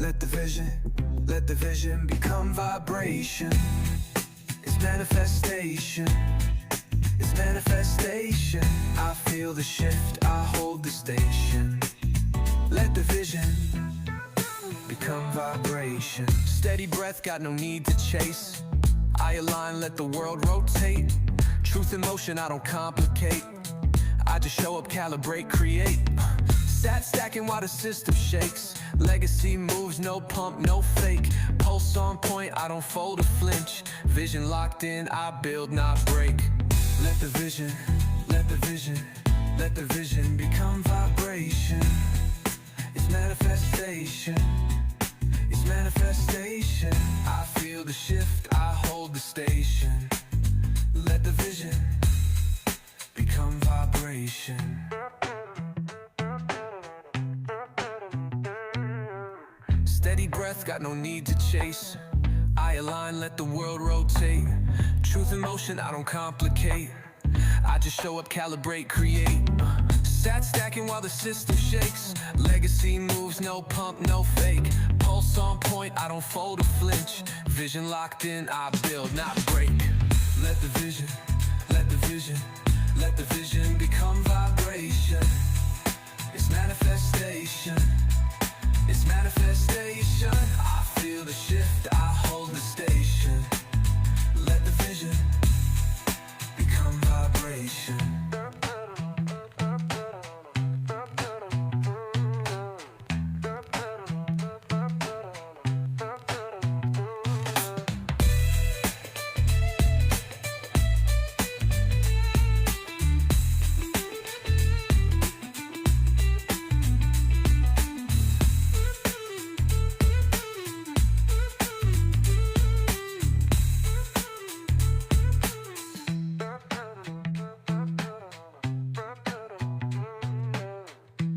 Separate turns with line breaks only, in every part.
let the vision become vibration. It's manifestation, it's manifestation. I feel the shift, I hold the station. Let the vision become vibration. Steady breath, got no need to chase. I align, let the world rotate. Truth in motion, I don't complicate. I just show up, calibrate, create. Sat stacking while the system shakes. Legacy moves, no pump, no fake. Pulse on point, I don't fold or flinch. Vision locked in, I build, not break. Let the vision, let the vision, let the vision become vibration. It's manifestation, it's manifestation. I feel the shift, I hold the station. Let the vision become vibration. Steady breath, got no need to chase. I align, let the world rotate. Truth in motion, I don't complicate. I just show up, calibrate, create. Sat stacking while the system shakes. Legacy moves, no pump, no fake. Pulse on point, I don't fold or flinch. Vision locked in, I build, not break. Let the vision, let the vision, let the vision become vibration. It's manifestation, it's manifestation. I feel the shift, I hold the station. Let the vision become vibration.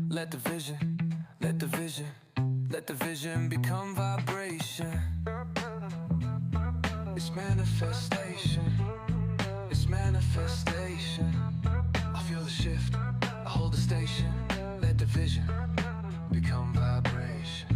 Let the vision, let the vision, let the vision become vibration. It's manifestation, it's manifestation. I feel the shift, I hold the station. Let the vision become vibration.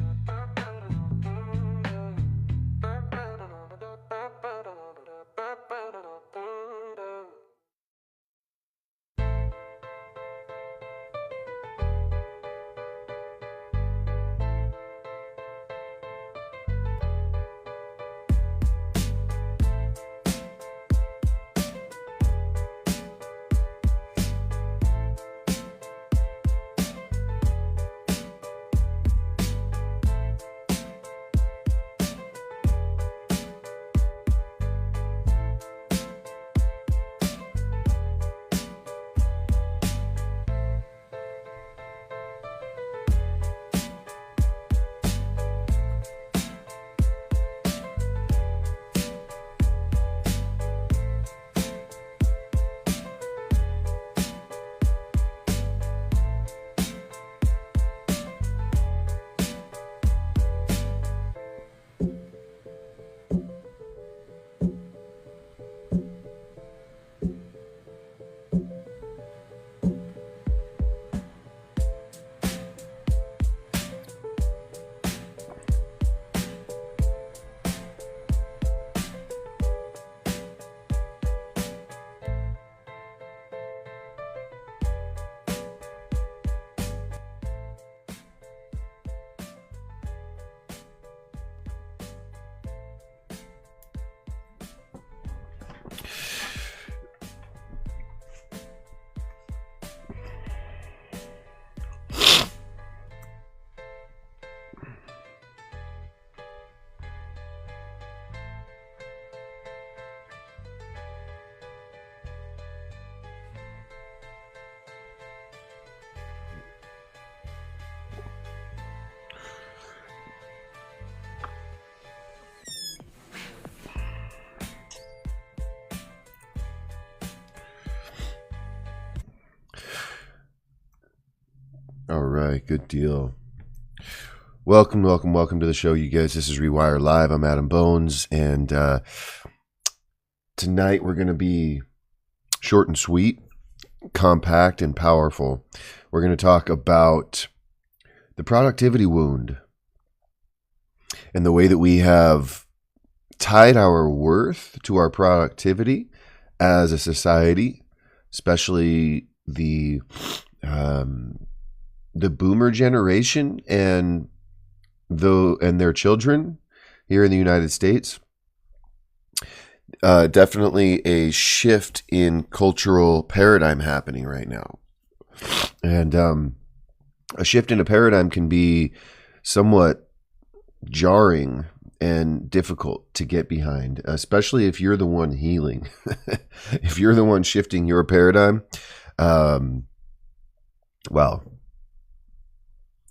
All right, good deal. Welcome to the show, you guys. This is Rewire+Live. I'm Adam Bones, and tonight we're going to be short and sweet, compact and powerful. We're going to talk about the productivity wound. and the way that we have tied our worth to our productivity as a society, especially the boomer generation and their children here in the United States. Definitely a shift in cultural paradigm happening right now. And a shift in a paradigm can be somewhat jarring and difficult to get behind, especially if you're the one healing. If you're the one shifting your paradigm, well,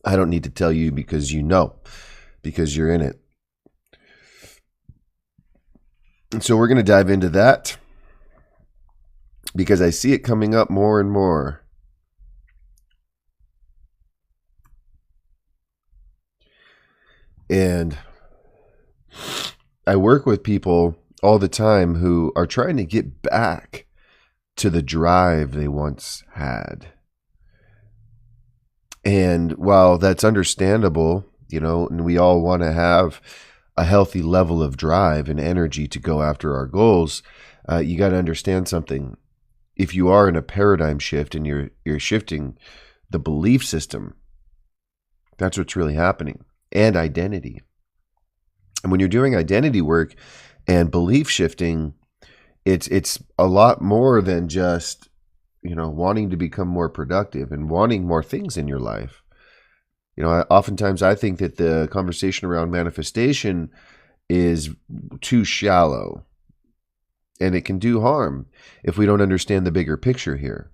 I don't need to tell you because you know, because you're in it. And so we're going to dive into that because I see it coming up more and more. And I work with people all the time who are trying to get back to the drive they once had. And while that's understandable, and we all want to have a healthy level of drive and energy to go after our goals, you got to understand something. If you are in a paradigm shift and you're shifting the belief system, that's what's really happening, and identity. And when you're doing identity work and belief shifting, it's a lot more than just wanting to become more productive and wanting more things in your life. Oftentimes I think that the conversation around manifestation is too shallow, and it can do harm if we don't understand the bigger picture here.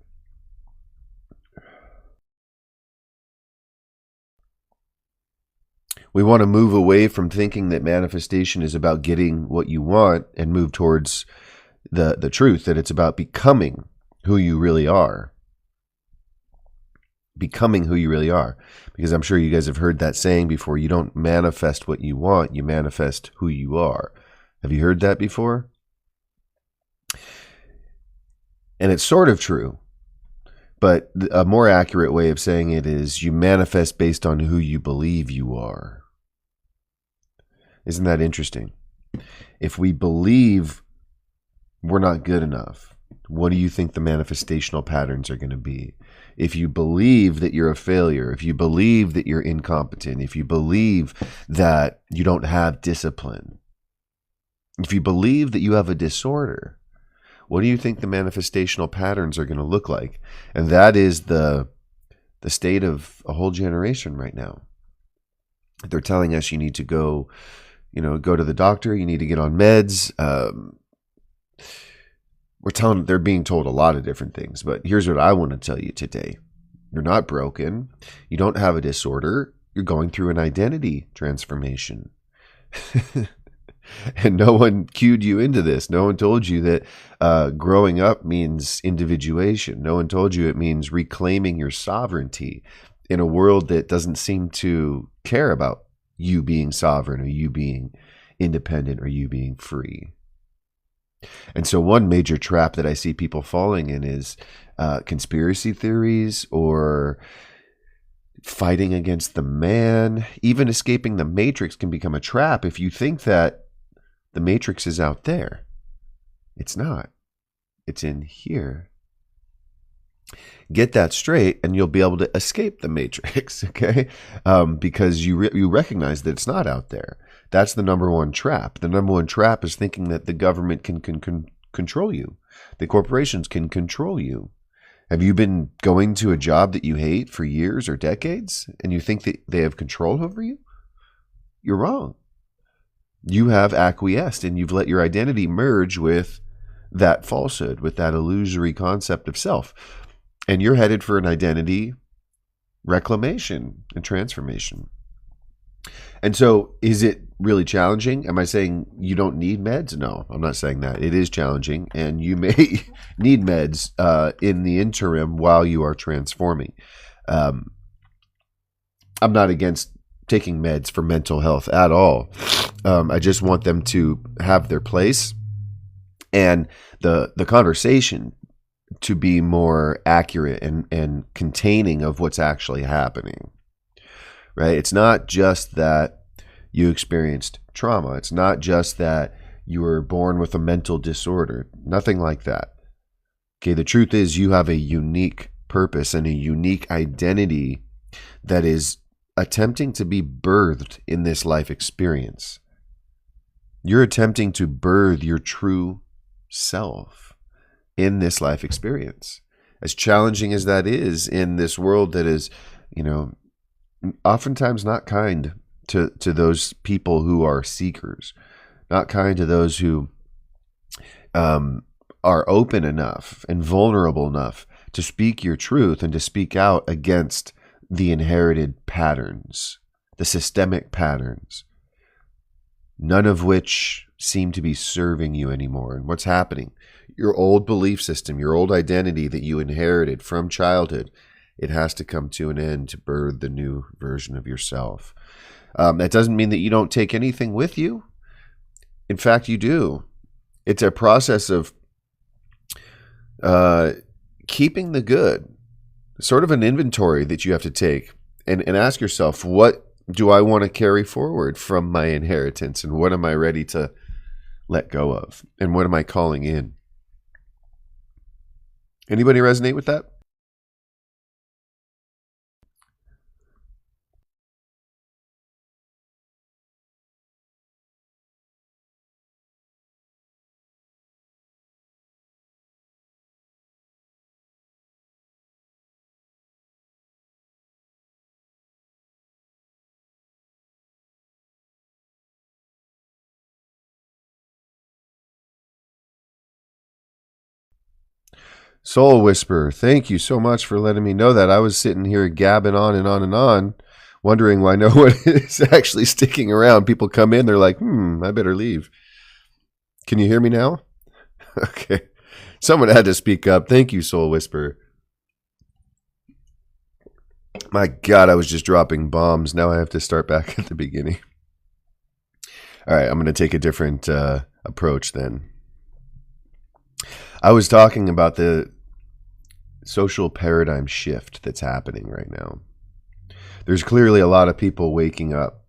We want to move away from thinking that manifestation is about getting what you want and move towards the truth, that it's about becoming who you really are. Becoming who you really are. Because I'm sure you guys have heard that saying before. You don't manifest what you want, you manifest who you are. Have you heard that before? And it's sort of true. But a more accurate way of saying it is you manifest based on who you believe you are. Isn't that interesting? If we believe we're not good enough, what do you think the manifestational patterns are going to be? If you believe that you're a failure, if you believe that you're incompetent, if you believe that you don't have discipline, if you believe that you have a disorder, what do you think the manifestational patterns are going to look like? And that is the state of a whole generation right now. They're telling us you need to go to the doctor, you need to get on meds. They're being told a lot of different things, but here's what I want to tell you today. You're not broken. You don't have a disorder. You're going through an identity transformation. And no one cued you into this. No one told you that growing up means individuation. No one told you it means reclaiming your sovereignty in a world that doesn't seem to care about you being sovereign or you being independent or you being free. And so one major trap that I see people falling in is conspiracy theories or fighting against the man. Even escaping the matrix can become a trap if you think that the matrix is out there. It's not. It's in here. Get that straight and you'll be able to escape the matrix, okay? Because you recognize that it's not out there. That's the number one trap. The number one trap is thinking that the government can control you. The corporations can control you. Have you been going to a job that you hate for years or decades and you think that they have control over you? You're wrong. You have acquiesced and you've let your identity merge with that falsehood, with that illusory concept of self. And you're headed for an identity reclamation and transformation. And so is it really challenging? Am I saying you don't need meds? No, I'm not saying that. It is challenging, and you may need meds in the interim while you are transforming. I'm not against taking meds for mental health at all. I just want them to have their place and the conversation to be more accurate and containing of what's actually happening. Right? It's not just that you experienced trauma. It's not just that you were born with a mental disorder. Nothing like that. Okay, the truth is you have a unique purpose and a unique identity that is attempting to be birthed in this life experience. You're attempting to birth your true self in this life experience. As challenging as that is in this world that is, oftentimes not kind to those people who are seekers, not kind to those who are open enough and vulnerable enough to speak your truth and to speak out against the inherited patterns, the systemic patterns, none of which seem to be serving you anymore. And what's happening? Your old belief system, your old identity that you inherited from childhood, it has to come to an end to birth the new version of yourself. That doesn't mean that you don't take anything with you. In fact, you do. It's a process of keeping the good, sort of an inventory that you have to take and ask yourself, what do I want to carry forward from my inheritance, and what am I ready to let go of, and what am I calling in? Anybody resonate with that? Soul Whisperer, thank you so much for letting me know that. I was sitting here gabbing on and on and on, wondering why no one is actually sticking around. People come in, they're like, I better leave. Can you hear me now? Okay. Someone had to speak up. Thank you, Soul Whisperer. My God, I was just dropping bombs. Now I have to start back at the beginning. All right, I'm going to take a different approach then. I was talking about the social paradigm shift that's happening right now. There's clearly a lot of people waking up.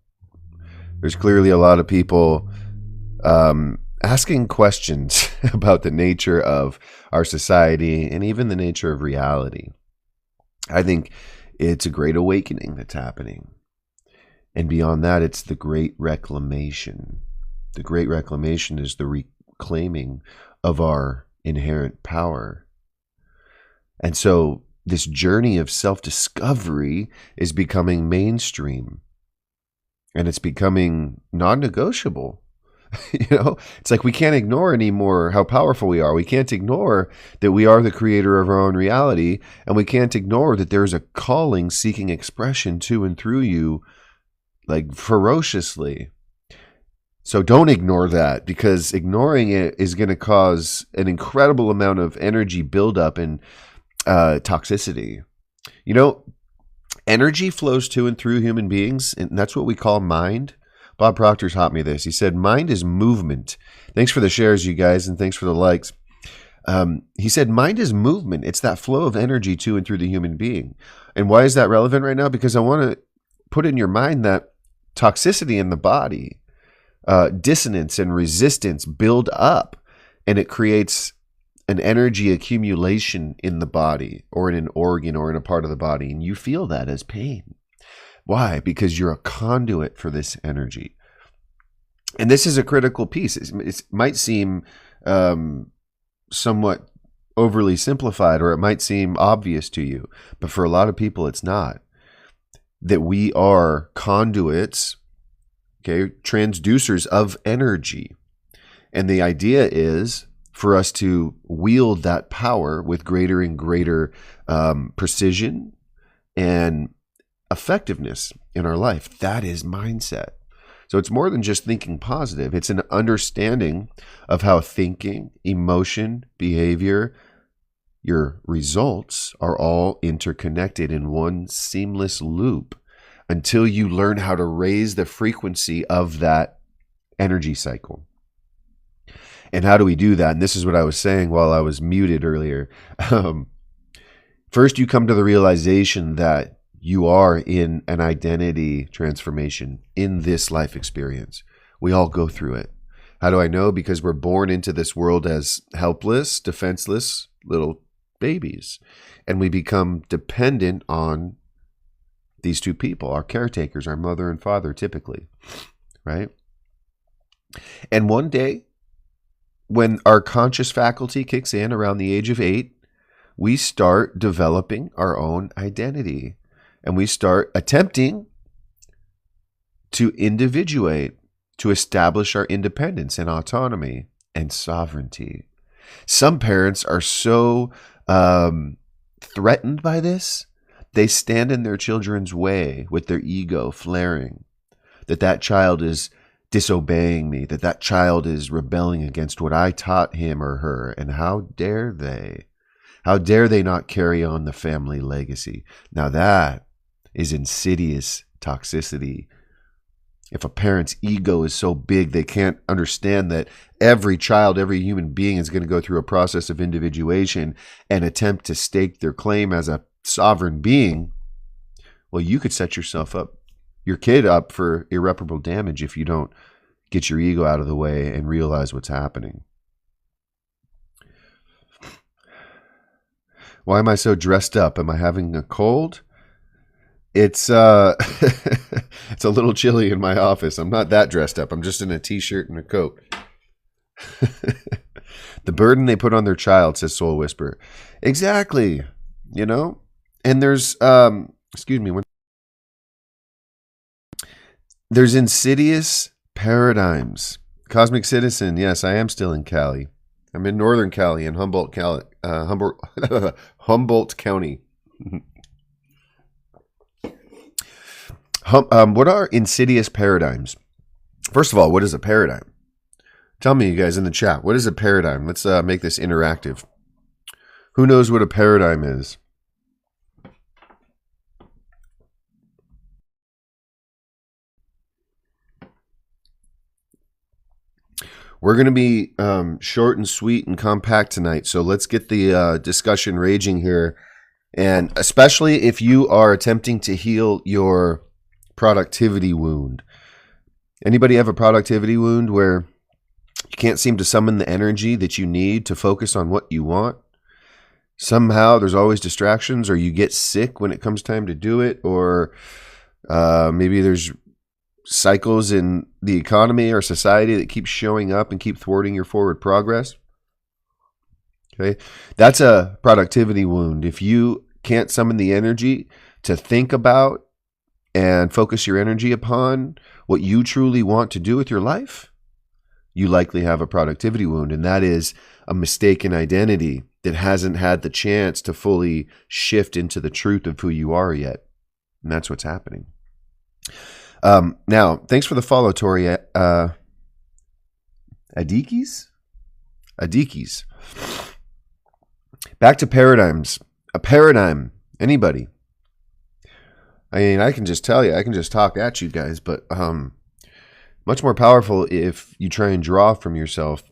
There's clearly a lot of people asking questions about the nature of our society and even the nature of reality. I think it's a great awakening that's happening. And beyond that, it's the great reclamation. The great reclamation is the reclaiming of our inherent power. And so this journey of self-discovery is becoming mainstream, and it's becoming non-negotiable. It's like we can't ignore anymore how powerful we are. We can't ignore that we are the creator of our own reality, and we can't ignore that there's a calling seeking expression to and through you, like ferociously. So don't ignore that, because ignoring it is going to cause an incredible amount of energy buildup and toxicity. Energy flows to and through human beings, and that's what we call mind. Bob Proctor taught me this. He said, mind is movement. Thanks for the shares, you guys, and thanks for the likes. He said, mind is movement. It's that flow of energy to and through the human being. And why is that relevant right now? Because I want to put in your mind that toxicity in the body, dissonance and resistance build up, and it creates an energy accumulation in the body or in an organ or in a part of the body, and you feel that as pain. Why? Because you're a conduit for this energy. And this is a critical piece. It might seem somewhat overly simplified, or it might seem obvious to you, but for a lot of people it's not. That we are conduits, okay, transducers of energy. And the idea is for us to wield that power with greater and greater precision and effectiveness in our life. That is mindset. So it's more than just thinking positive. It's an understanding of how thinking, emotion, behavior, your results are all interconnected in one seamless loop until you learn how to raise the frequency of that energy cycle. And how do we do that? And this is what I was saying while I was muted earlier. First, you come to the realization that you are in an identity transformation in this life experience. We all go through it. How do I know? Because we're born into this world as helpless, defenseless little babies. And we become dependent on these two people, our caretakers, our mother and father, typically, right? And one day, when our conscious faculty kicks in around the age of 8, we start developing our own identity. And we start attempting to individuate, to establish our independence and autonomy and sovereignty. Some parents are so threatened by this, they stand in their children's way with their ego flaring, that child is disobeying me, that child is rebelling against what I taught him or her, and how dare they? How dare they not carry on the family legacy? Now that is insidious toxicity. If a parent's ego is so big they can't understand that every child, every human being is going to go through a process of individuation and attempt to stake their claim as a sovereign being, well, you could set your kid up for irreparable damage if you don't get your ego out of the way and realize what's happening. Why am I so dressed up? Am I having a cold? It's it's a little chilly in my office. I'm not that dressed up. I'm just in a t-shirt and a coat. The burden they put on their child, says Soul Whisperer. Exactly. You know? And there's there's insidious paradigms. Cosmic Citizen, yes, I am still in Cali. I'm in Northern Cali in Humboldt County. What are insidious paradigms? First of all, what is a paradigm? Tell me, you guys in the chat, what is a paradigm? Let's make this interactive. Who knows what a paradigm is? We're going to be short and sweet and compact tonight, so let's get the discussion raging here. And especially if you are attempting to heal your productivity wound. Anybody have a productivity wound where you can't seem to summon the energy that you need to focus on what you want? Somehow there's always distractions, or you get sick when it comes time to do it, or maybe there's cycles in the economy or society that keep showing up and keep thwarting your forward progress. Okay, that's a productivity wound. If you can't summon the energy to think about and focus your energy upon what you truly want to do with your life, you likely have a productivity wound, and that is a mistaken identity that hasn't had the chance to fully shift into the truth of who you are yet. And that's what's happening. Now, thanks for the follow, Tori. Adikis? Back to paradigms. A paradigm. Anybody? I mean, I can just tell you, I can just talk at you guys, but much more powerful if you try and draw from yourself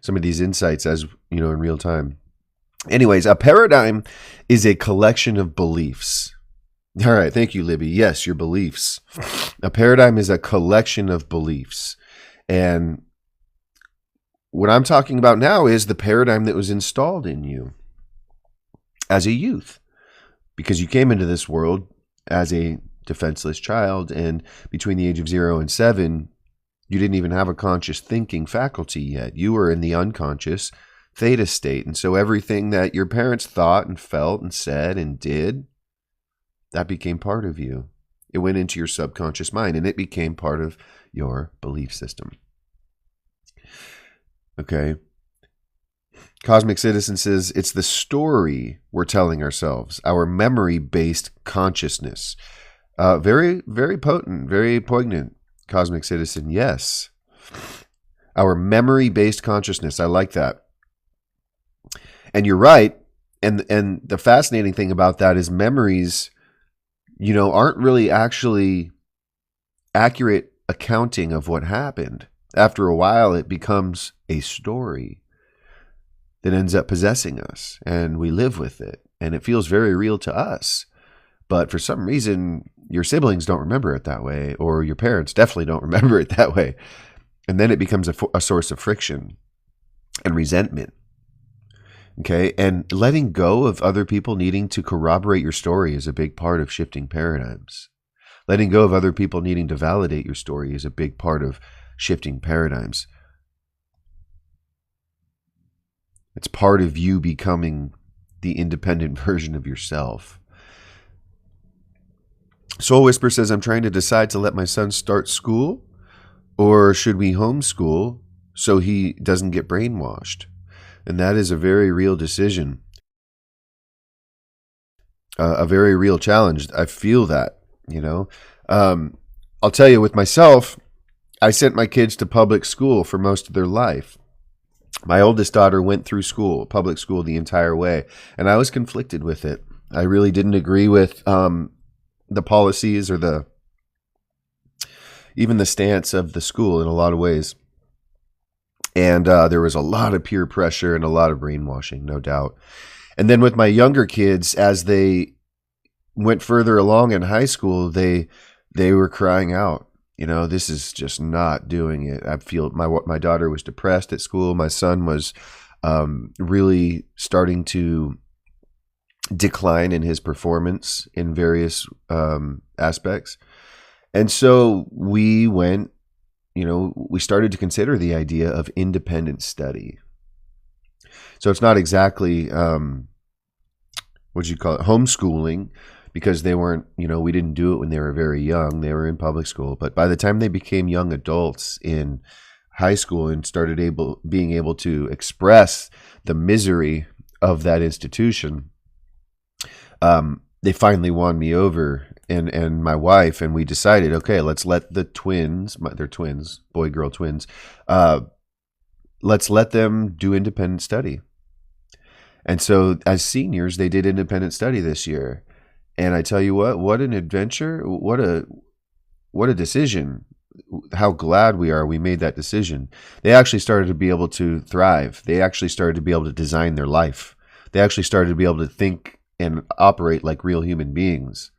some of these insights, as you know, in real time. Anyways, a paradigm is a collection of beliefs. All right, thank you, Libby. Yes, your beliefs. A paradigm is a collection of beliefs. And what I'm talking about now is the paradigm that was installed in you as a youth, because you came into this world as a defenseless child, and between the age of 0 and 7, you didn't even have a conscious thinking faculty yet. You were in the unconscious theta state. And so everything that your parents thought and felt and said and did, that became part of you. It went into your subconscious mind, and it became part of your belief system. Okay. Cosmic Citizen says, it's the story we're telling ourselves, our memory-based consciousness. Very, very potent, very poignant, Cosmic Citizen. Yes. Our memory-based consciousness. I like that. And you're right. And the fascinating thing about that is memories, you know, aren't really actually accurate accounting of what happened. After a while, it becomes a story that ends up possessing us, and we live with it, and it feels very real to us. But for some reason, your siblings don't remember it that way, or your parents definitely don't remember it that way. And then it becomes a source of friction and resentment. Okay. And letting go of other people needing to corroborate your story is a big part of shifting paradigms. Letting go of other people needing to validate your story is a big part of shifting paradigms. It's part of you becoming the independent version of yourself. Soul Whisper says, I'm trying to decide to let my son start school, or should we homeschool so he doesn't get brainwashed? And that is a very real decision, a very real challenge. I feel that, you know. I'll tell you, with myself, I sent my kids to public school for most of their life. My oldest daughter went through school, public school, the entire way, and I was conflicted with it. I really didn't agree with the policies or even the stance of the school in a lot of ways. And there was a lot of peer pressure and a lot of brainwashing, no doubt. And then with my younger kids, as they went further along in high school, they were crying out, you know, this is just not doing it. I feel my daughter was depressed at school. My son was really starting to decline in his performance in various aspects. And so we went, you know, we started to consider the idea of independent study. So it's not exactly, what'd you call it, homeschooling, because they weren't, you know, we didn't do it when they were very young. They were in public school. But by the time they became young adults in high school and started being able to express the misery of that institution, they finally won me over and my wife, and we decided, okay, let's let the twins, they're twins, boy-girl twins, let's let them do independent study. And so as seniors, they did independent study this year. And I tell you what an adventure, what a decision. How glad we are we made that decision. They actually started to be able to thrive. They actually started to be able to design their life. They actually started to be able to think and operate like real human beings.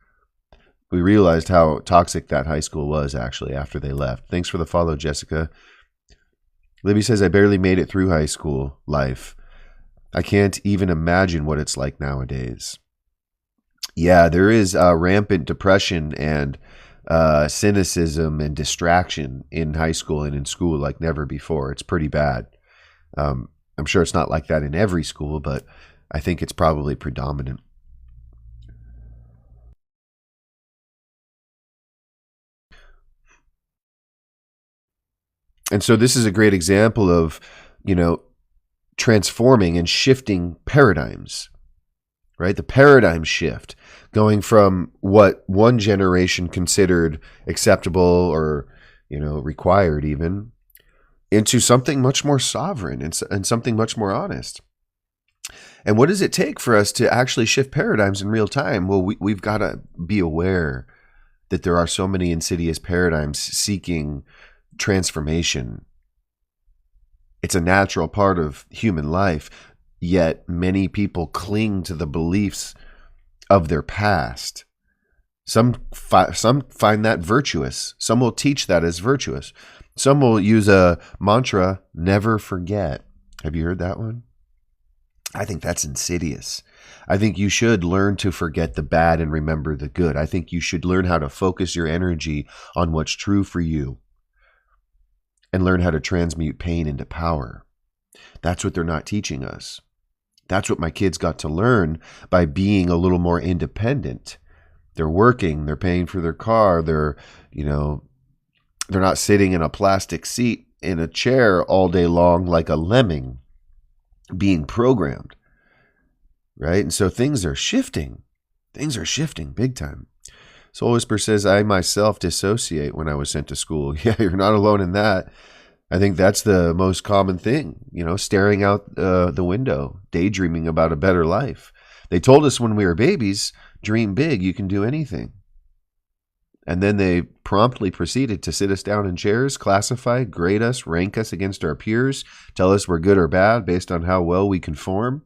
We realized how toxic that high school was actually after they left. Thanks for the follow, Jessica. Libby says, I barely made it through high school life. I can't even imagine what it's like nowadays. Yeah, there is rampant depression and cynicism and distraction in high school and in school like never before. It's pretty bad. I'm sure it's not like that in every school, but I think it's probably predominant. And so this is a great example of, you know, transforming and shifting paradigms, right? The paradigm shift, going from what one generation considered acceptable or, you know, required even, into something much more sovereign and something much more honest. And what does it take for us to actually shift paradigms in real time? Well, we've got to be aware that there are so many insidious paradigms seeking transformation. It's a natural part of human life, yet many people cling to the beliefs of their past. Some find that virtuous. Some will teach that as virtuous. Some will use a mantra, never forget. Have you heard that one? I think that's insidious. I think you should learn to forget the bad and remember the good. I think you should learn how to focus your energy on what's true for you and learn how to transmute pain into power. That's what they're not teaching us. That's what my kids got to learn by being a little more independent. They're working, they're paying for their car, they're not sitting in a plastic seat in a chair all day long like a lemming being programmed, right? And so things are shifting. Things are shifting big time. Soul Whisper says, I myself dissociate when I was sent to school. Yeah, you're not alone in that. I think that's the most common thing, staring out the window, daydreaming about a better life. They told us when we were babies, dream big, you can do anything. And then they promptly proceeded to sit us down in chairs, classify, grade us, rank us against our peers, tell us we're good or bad based on how well we conform.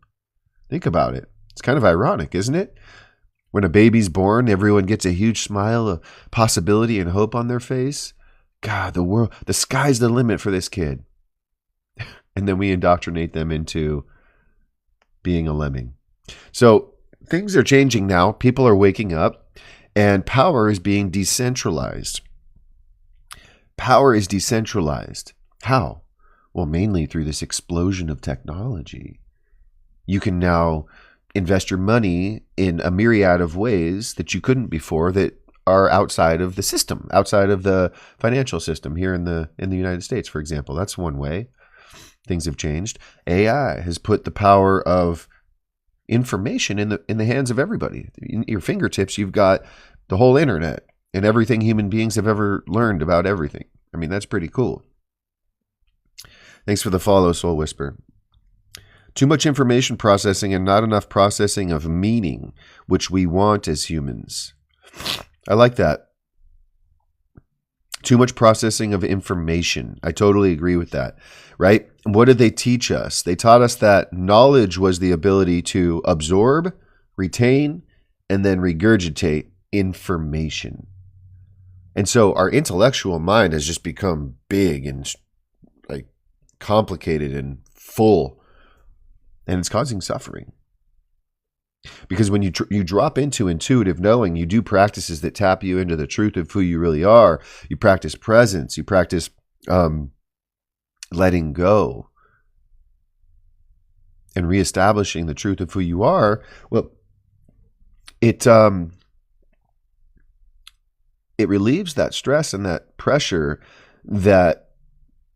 Think about it. It's kind of ironic, isn't it? When a baby's born, everyone gets a huge smile of possibility and hope on their face. God, the sky's the limit for this kid. And then we indoctrinate them into being a lemming. So things are changing now. People are waking up, and power is being decentralized. Power is decentralized. How? Well, mainly through this explosion of technology. You can now invest your money in a myriad of ways that you couldn't before, that are outside of the system, outside of the financial system here in the United States, for example. That's one way things have changed. AI has put the power of information in the hands of everybody. In your fingertips, you've got the whole internet and everything human beings have ever learned about everything. I mean, that's pretty cool. Thanks for the follow, Soul Whisper. Too much information processing and not enough processing of meaning, which we want as humans. I like that. Too much processing of information. I totally agree with that, right? What did they teach us? They taught us that knowledge was the ability to absorb, retain, and then regurgitate information. And so our intellectual mind has just become big and like complicated and full, and it's causing suffering. Because when you drop into intuitive knowing, you do practices that tap you into the truth of who you really are. You practice presence. You practice letting go and reestablishing the truth of who you are. Well, it relieves that stress and that pressure that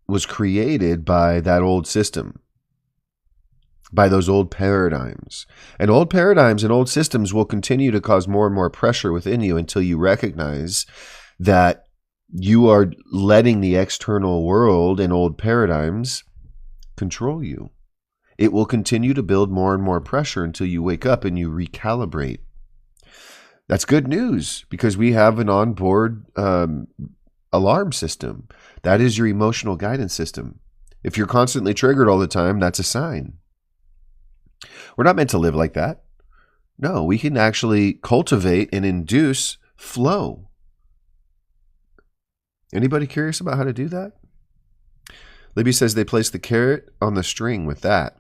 was created by that old system, by those old paradigms. And old paradigms and old systems will continue to cause more and more pressure within you until you recognize that you are letting the external world and old paradigms control you. It will continue to build more and more pressure until you wake up and you recalibrate. That's good news, because we have an onboard alarm system. That is your emotional guidance system. If you're constantly triggered all the time, that's a sign. We're not meant to live like that. No, we can actually cultivate and induce flow. Anybody curious about how to do that? Libby says they place the carrot on the string with that.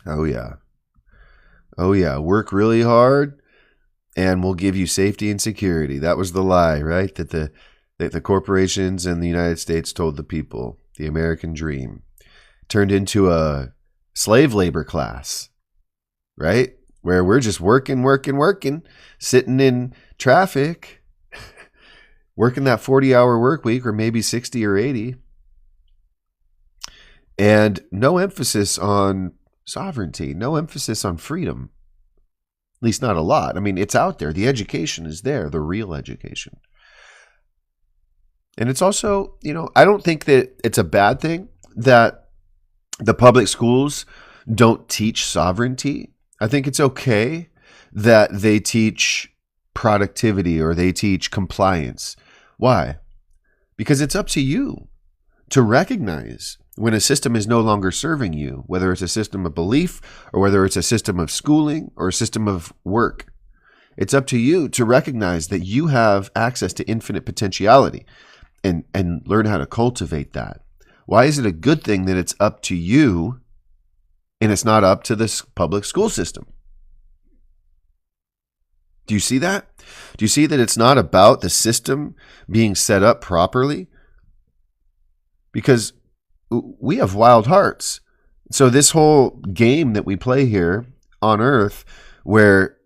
Oh yeah. Oh yeah. Work really hard and we'll give you safety and security. That was the lie, right? That the corporations in the United States told the people. The American dream turned into a slave labor class, right? Where we're just working, sitting in traffic, working that 40-hour work week, or maybe 60 or 80. And no emphasis on sovereignty, no emphasis on freedom. At least not a lot. I mean, it's out there. The education is there, the real education. And it's also, I don't think that it's a bad thing that the public schools don't teach sovereignty. I think it's okay that they teach productivity or they teach compliance. Why? Because it's up to you to recognize when a system is no longer serving you, whether it's a system of belief or whether it's a system of schooling or a system of work. It's up to you to recognize that you have access to infinite potentiality and learn how to cultivate that. Why is it a good thing that it's up to you and it's not up to this public school system? Do you see that? Do you see that it's not about the system being set up properly? Because we have wild hearts. So this whole game that we play here on Earth, where,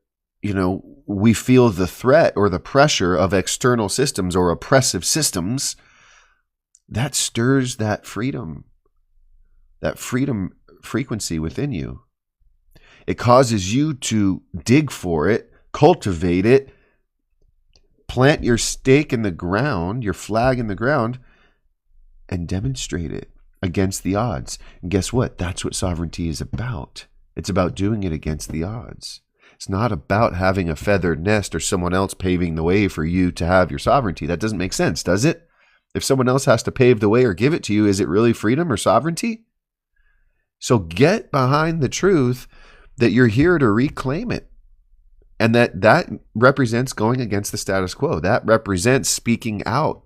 we feel the threat or the pressure of external systems or oppressive systems, that stirs that freedom frequency within you. It causes you to dig for it, cultivate it, plant your stake in the ground, your flag in the ground, and demonstrate it against the odds. And guess what? That's what sovereignty is about. It's about doing it against the odds. It's not about having a feathered nest or someone else paving the way for you to have your sovereignty. That doesn't make sense, does it? If someone else has to pave the way or give it to you, is it really freedom or sovereignty? So get behind the truth that you're here to reclaim it And that represents going against the status quo. That represents speaking out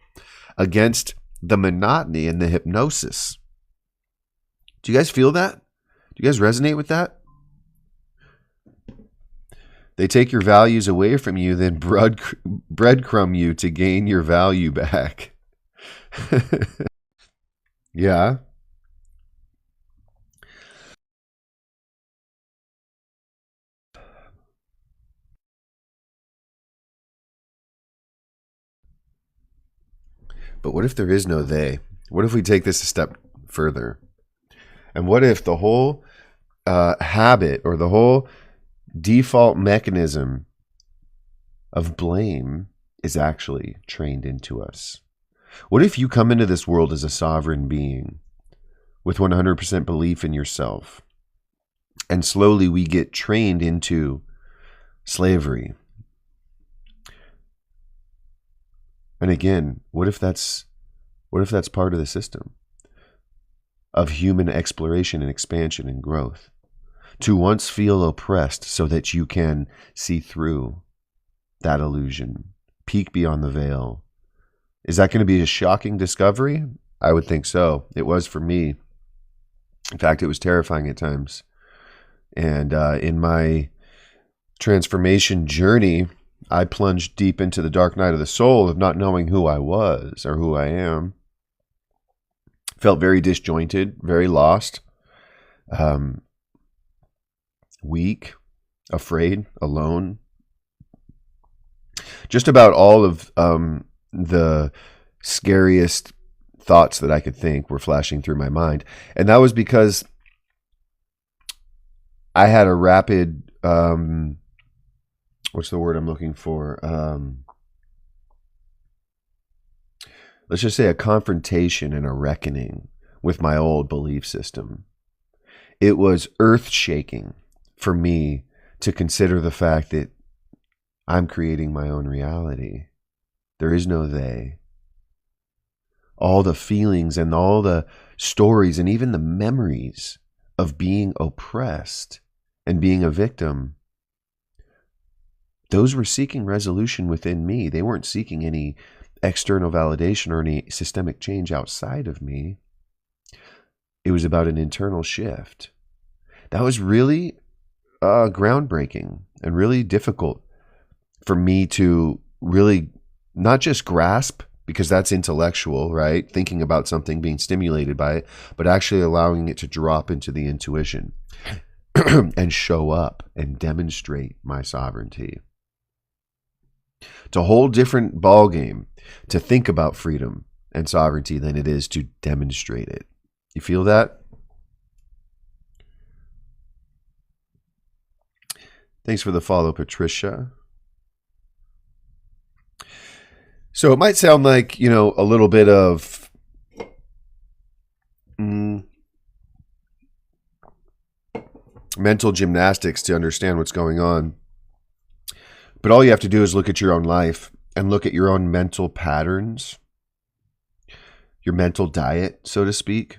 against the monotony and the hypnosis. Do you guys feel that? Do you guys resonate with that? They take your values away from you, then breadcrumb you to gain your value back. Yeah. But what if there is no they? What if we take this a step further? And what if the whole habit or the whole default mechanism of blame is actually trained into us? What if you come into this world as a sovereign being with 100% belief in yourself, and slowly we get trained into slavery? And again, what if that's part of the system of human exploration and expansion and growth? To once feel oppressed so that you can see through that illusion, peek beyond the veil. Is that going to be a shocking discovery? I would think so. It was for me. In fact, it was terrifying at times. And in my transformation journey, I plunged deep into the dark night of the soul of not knowing who I was or who I am. Felt very disjointed, very lost, weak, afraid, alone. Just about all of the scariest thoughts that I could think were flashing through my mind. And that was because I had a rapid, what's the word I'm looking for? Let's just say a confrontation and a reckoning with my old belief system. It was earth-shaking for me to consider the fact that I'm creating my own reality. There is no they. All the feelings and all the stories and even the memories of being oppressed and being a victim, those were seeking resolution within me. They weren't seeking any external validation or any systemic change outside of me. It was about an internal shift. That was really groundbreaking and really difficult for me to really not just grasp, because that's intellectual, right? Thinking about something, being stimulated by it, but actually allowing it to drop into the intuition and show up and demonstrate my sovereignty. It's a whole different ballgame to think about freedom and sovereignty than it is to demonstrate it. You feel that? Thanks for the follow, Patricia. So it might sound like, a little bit of mental gymnastics to understand what's going on. But all you have to do is look at your own life and look at your own mental patterns, your mental diet, so to speak.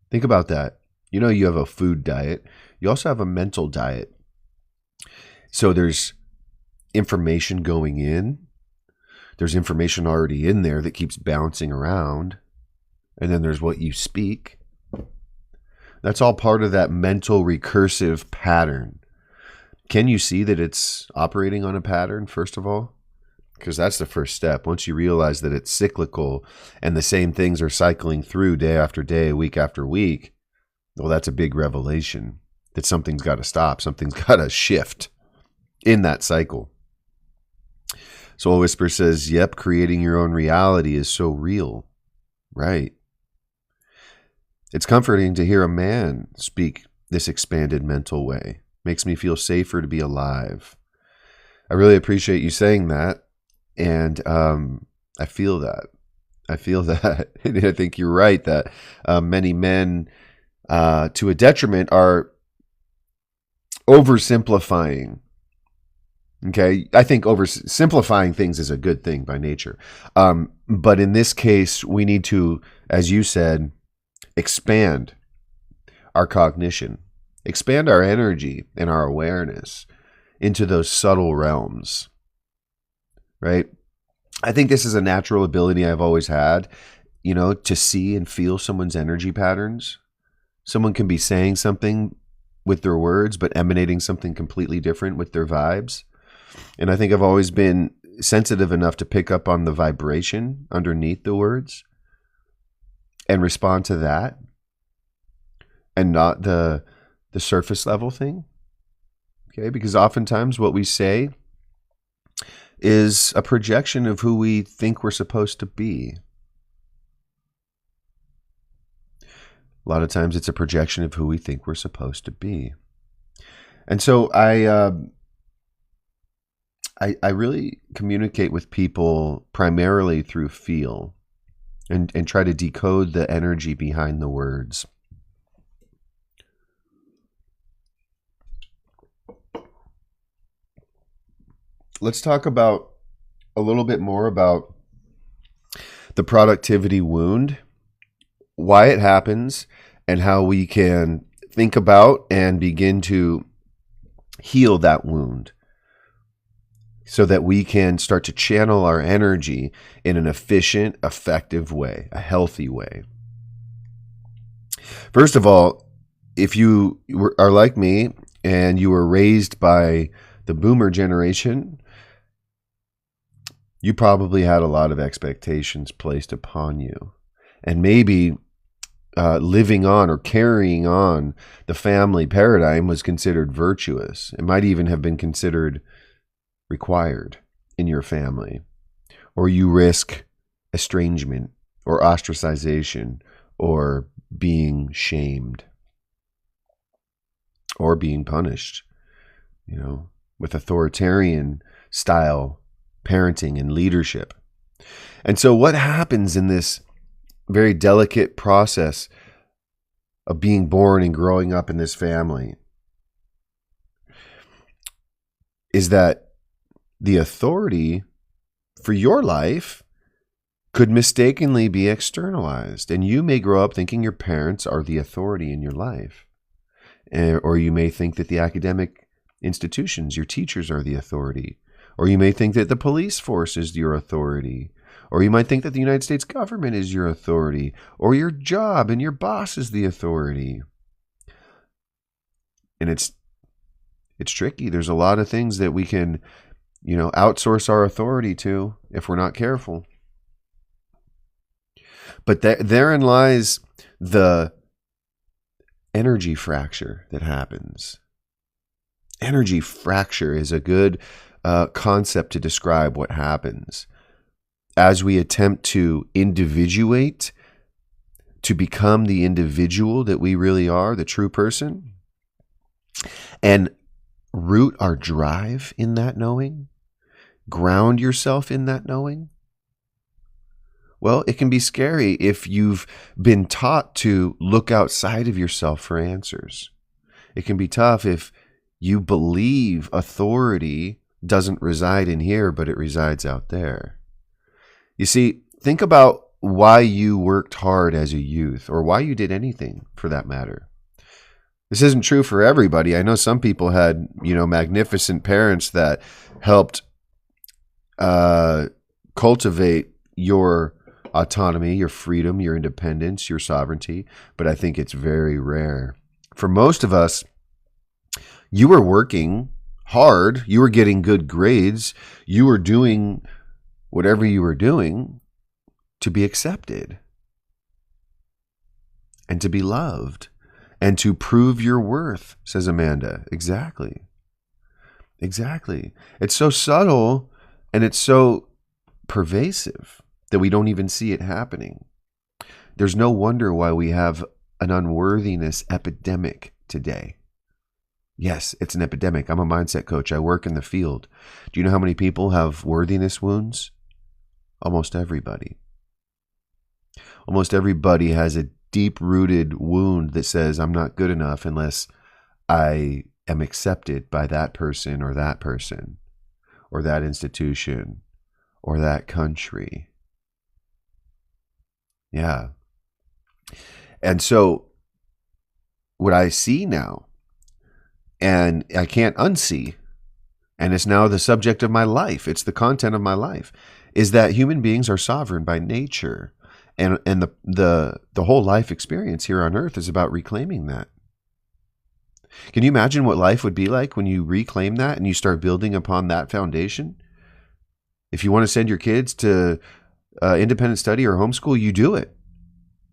Think about that. You have a food diet. You also have a mental diet. So there's information going in. There's information already in there that keeps bouncing around. And then there's what you speak. That's all part of that mental recursive pattern. Can you see that it's operating on a pattern, first of all? Because that's the first step. Once you realize that it's cyclical and the same things are cycling through day after day, week after week, well, that's a big revelation that something's got to stop. Something's got to shift in that cycle. Soul Whisper says, yep, creating your own reality is so real. Right. It's comforting to hear a man speak this expanded mental way. Makes me feel safer to be alive. I really appreciate you saying that. And I feel that. And I think you're right that many men, to a detriment, are oversimplifying. Okay, I think oversimplifying things is a good thing by nature. But in this case, we need to, as you said, expand our cognition, expand our energy and our awareness, into those subtle realms, right? I think this is a natural ability I've always had, to see and feel someone's energy patterns. Someone can be saying something with their words, but emanating something completely different with their vibes. And I think I've always been sensitive enough to pick up on the vibration underneath the words and respond to that, and not the surface level thing. Okay, because oftentimes what we say is a projection of who we think we're supposed to be. A lot of times it's a projection of who we think we're supposed to be. And so I really communicate with people primarily through feel, and try to decode the energy behind the words. Let's talk about a little bit more about the productivity wound, why it happens, and how we can think about and begin to heal that wound so that we can start to channel our energy in an efficient, effective way, a healthy way. First of all, if you are like me and you were raised by the boomer generation, you probably had a lot of expectations placed upon you. And maybe living on or carrying on the family paradigm was considered virtuous. It might even have been considered required in your family. Or you risk estrangement or ostracization or being shamed or being punished, with authoritarian style parenting and leadership. And so what happens in this very delicate process of being born and growing up in this family is that the authority for your life could mistakenly be externalized. And you may grow up thinking your parents are the authority in your life. Or you may think that the academic institutions, your teachers, are the authority. Or you may think that the police force is your authority. Or you might think that the United States government is your authority. Or your job and your boss is the authority. And it's tricky. There's a lot of things that we can, outsource our authority to if we're not careful. But therein lies the energy fracture that happens. Energy fracture is a good concept to describe what happens as we attempt to individuate, to become the individual that we really are, the true person, and root our drive in that knowing, ground yourself in that knowing. Well, it can be scary if you've been taught to look outside of yourself for answers. It can be tough if you believe authority doesn't reside in here, but it resides out there. You see, think about why you worked hard as a youth, or why you did anything for that matter. This isn't true for everybody. I know some people had, magnificent parents that helped cultivate your autonomy, your freedom, your independence, your sovereignty, but I think it's very rare. For most of us, you were working hard, you were getting good grades, you were doing whatever you were doing to be accepted and to be loved and to prove your worth, says Amanda. Exactly. It's so subtle and it's so pervasive that we don't even see it happening. There's no wonder why we have an unworthiness epidemic today. Yes, it's an epidemic. I'm a mindset coach. I work in the field. Do you know how many people have worthiness wounds? Almost everybody. Almost everybody has a deep-rooted wound that says, I'm not good enough unless I am accepted by that person, or that institution, or that country. Yeah. And so what I see now, and I can't unsee, and it's now the subject of my life. It's the content of my life, is that human beings are sovereign by nature. And the whole life experience here on earth is about reclaiming that. Can you imagine what life would be like when you reclaim that and you start building upon that foundation? If you want to send your kids to independent study or homeschool, you do it.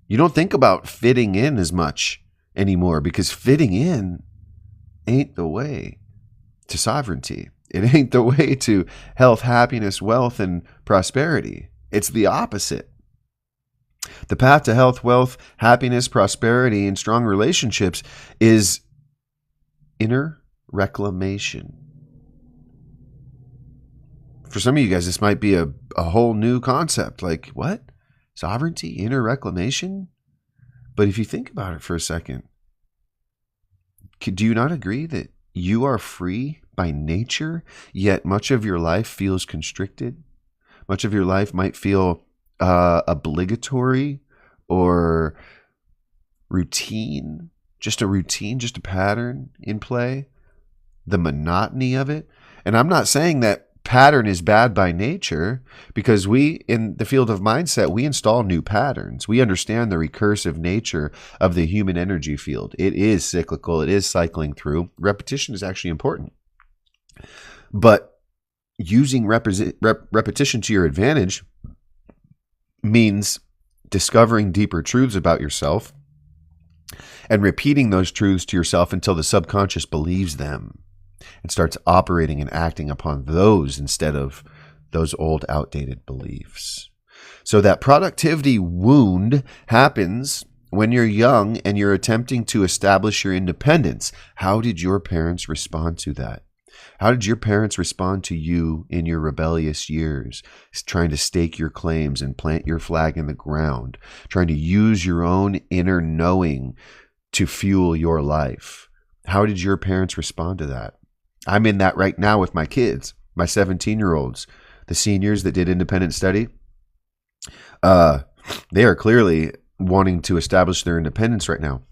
You don't think about fitting in as much anymore, because fitting in ain't the way to sovereignty. It ain't the way to health, happiness, wealth, and prosperity. It's the opposite. The path to health, wealth, happiness, prosperity, and strong relationships is inner reclamation. For some of you guys, this might be a whole new concept. Like, what? Sovereignty, inner reclamation? But if you think about it for a second, do you not agree that you are free by nature, yet much of your life feels constricted? Much of your life might feel obligatory or routine, just a pattern in play, the monotony of it. And I'm not saying that pattern is bad by nature, because we, in the field of mindset, we install new patterns. We understand the recursive nature of the human energy field. It is cyclical. It is cycling through. Repetition is actually important. But using repetition to your advantage means discovering deeper truths about yourself and repeating those truths to yourself until the subconscious believes them and starts operating and acting upon those instead of those old, outdated beliefs. So that productivity wound happens when you're young and you're attempting to establish your independence. How did your parents respond to that? How did your parents respond to you in your rebellious years, trying to stake your claims and plant your flag in the ground, trying to use your own inner knowing to fuel your life? How did your parents respond to that? I'm in that right now with my kids, my 17-year-olds, the seniors that did independent study. They are clearly wanting to establish their independence right now.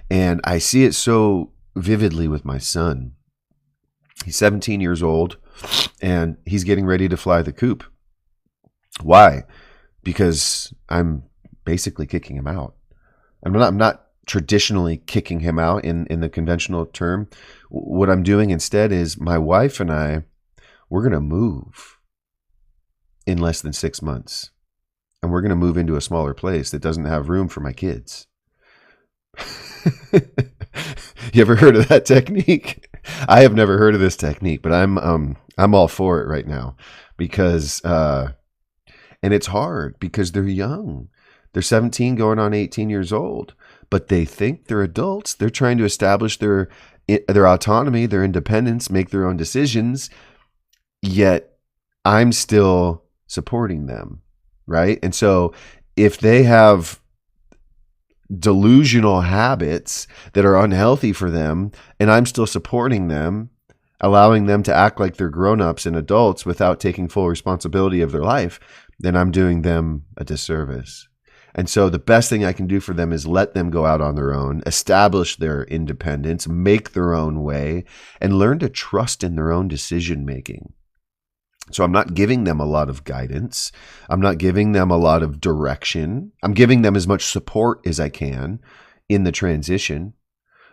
And I see it so vividly with my son. He's 17 years old, and he's getting ready to fly the coop. Why? Because I'm basically kicking him out. I'm not traditionally kicking him out in the conventional term. What I'm doing instead is my wife and I, we're going to move in less than 6 months. And we're going to move into a smaller place that doesn't have room for my kids. You ever heard of that technique? I have never heard of this technique, but I'm all for it right now, because and it's hard because they're young. They're 17 going on 18 years old, but they think they're adults. They're trying to establish their autonomy, their independence, make their own decisions, yet I'm still supporting them, right? And so if they have delusional habits that are unhealthy for them, and I'm still supporting them, allowing them to act like they're grown-ups and adults without taking full responsibility of their life, then I'm doing them a disservice. And so the best thing I can do for them is let them go out on their own, establish their independence, make their own way, and learn to trust in their own decision-making. So I'm not giving them a lot of guidance. I'm not giving them a lot of direction. I'm giving them as much support as I can in the transition.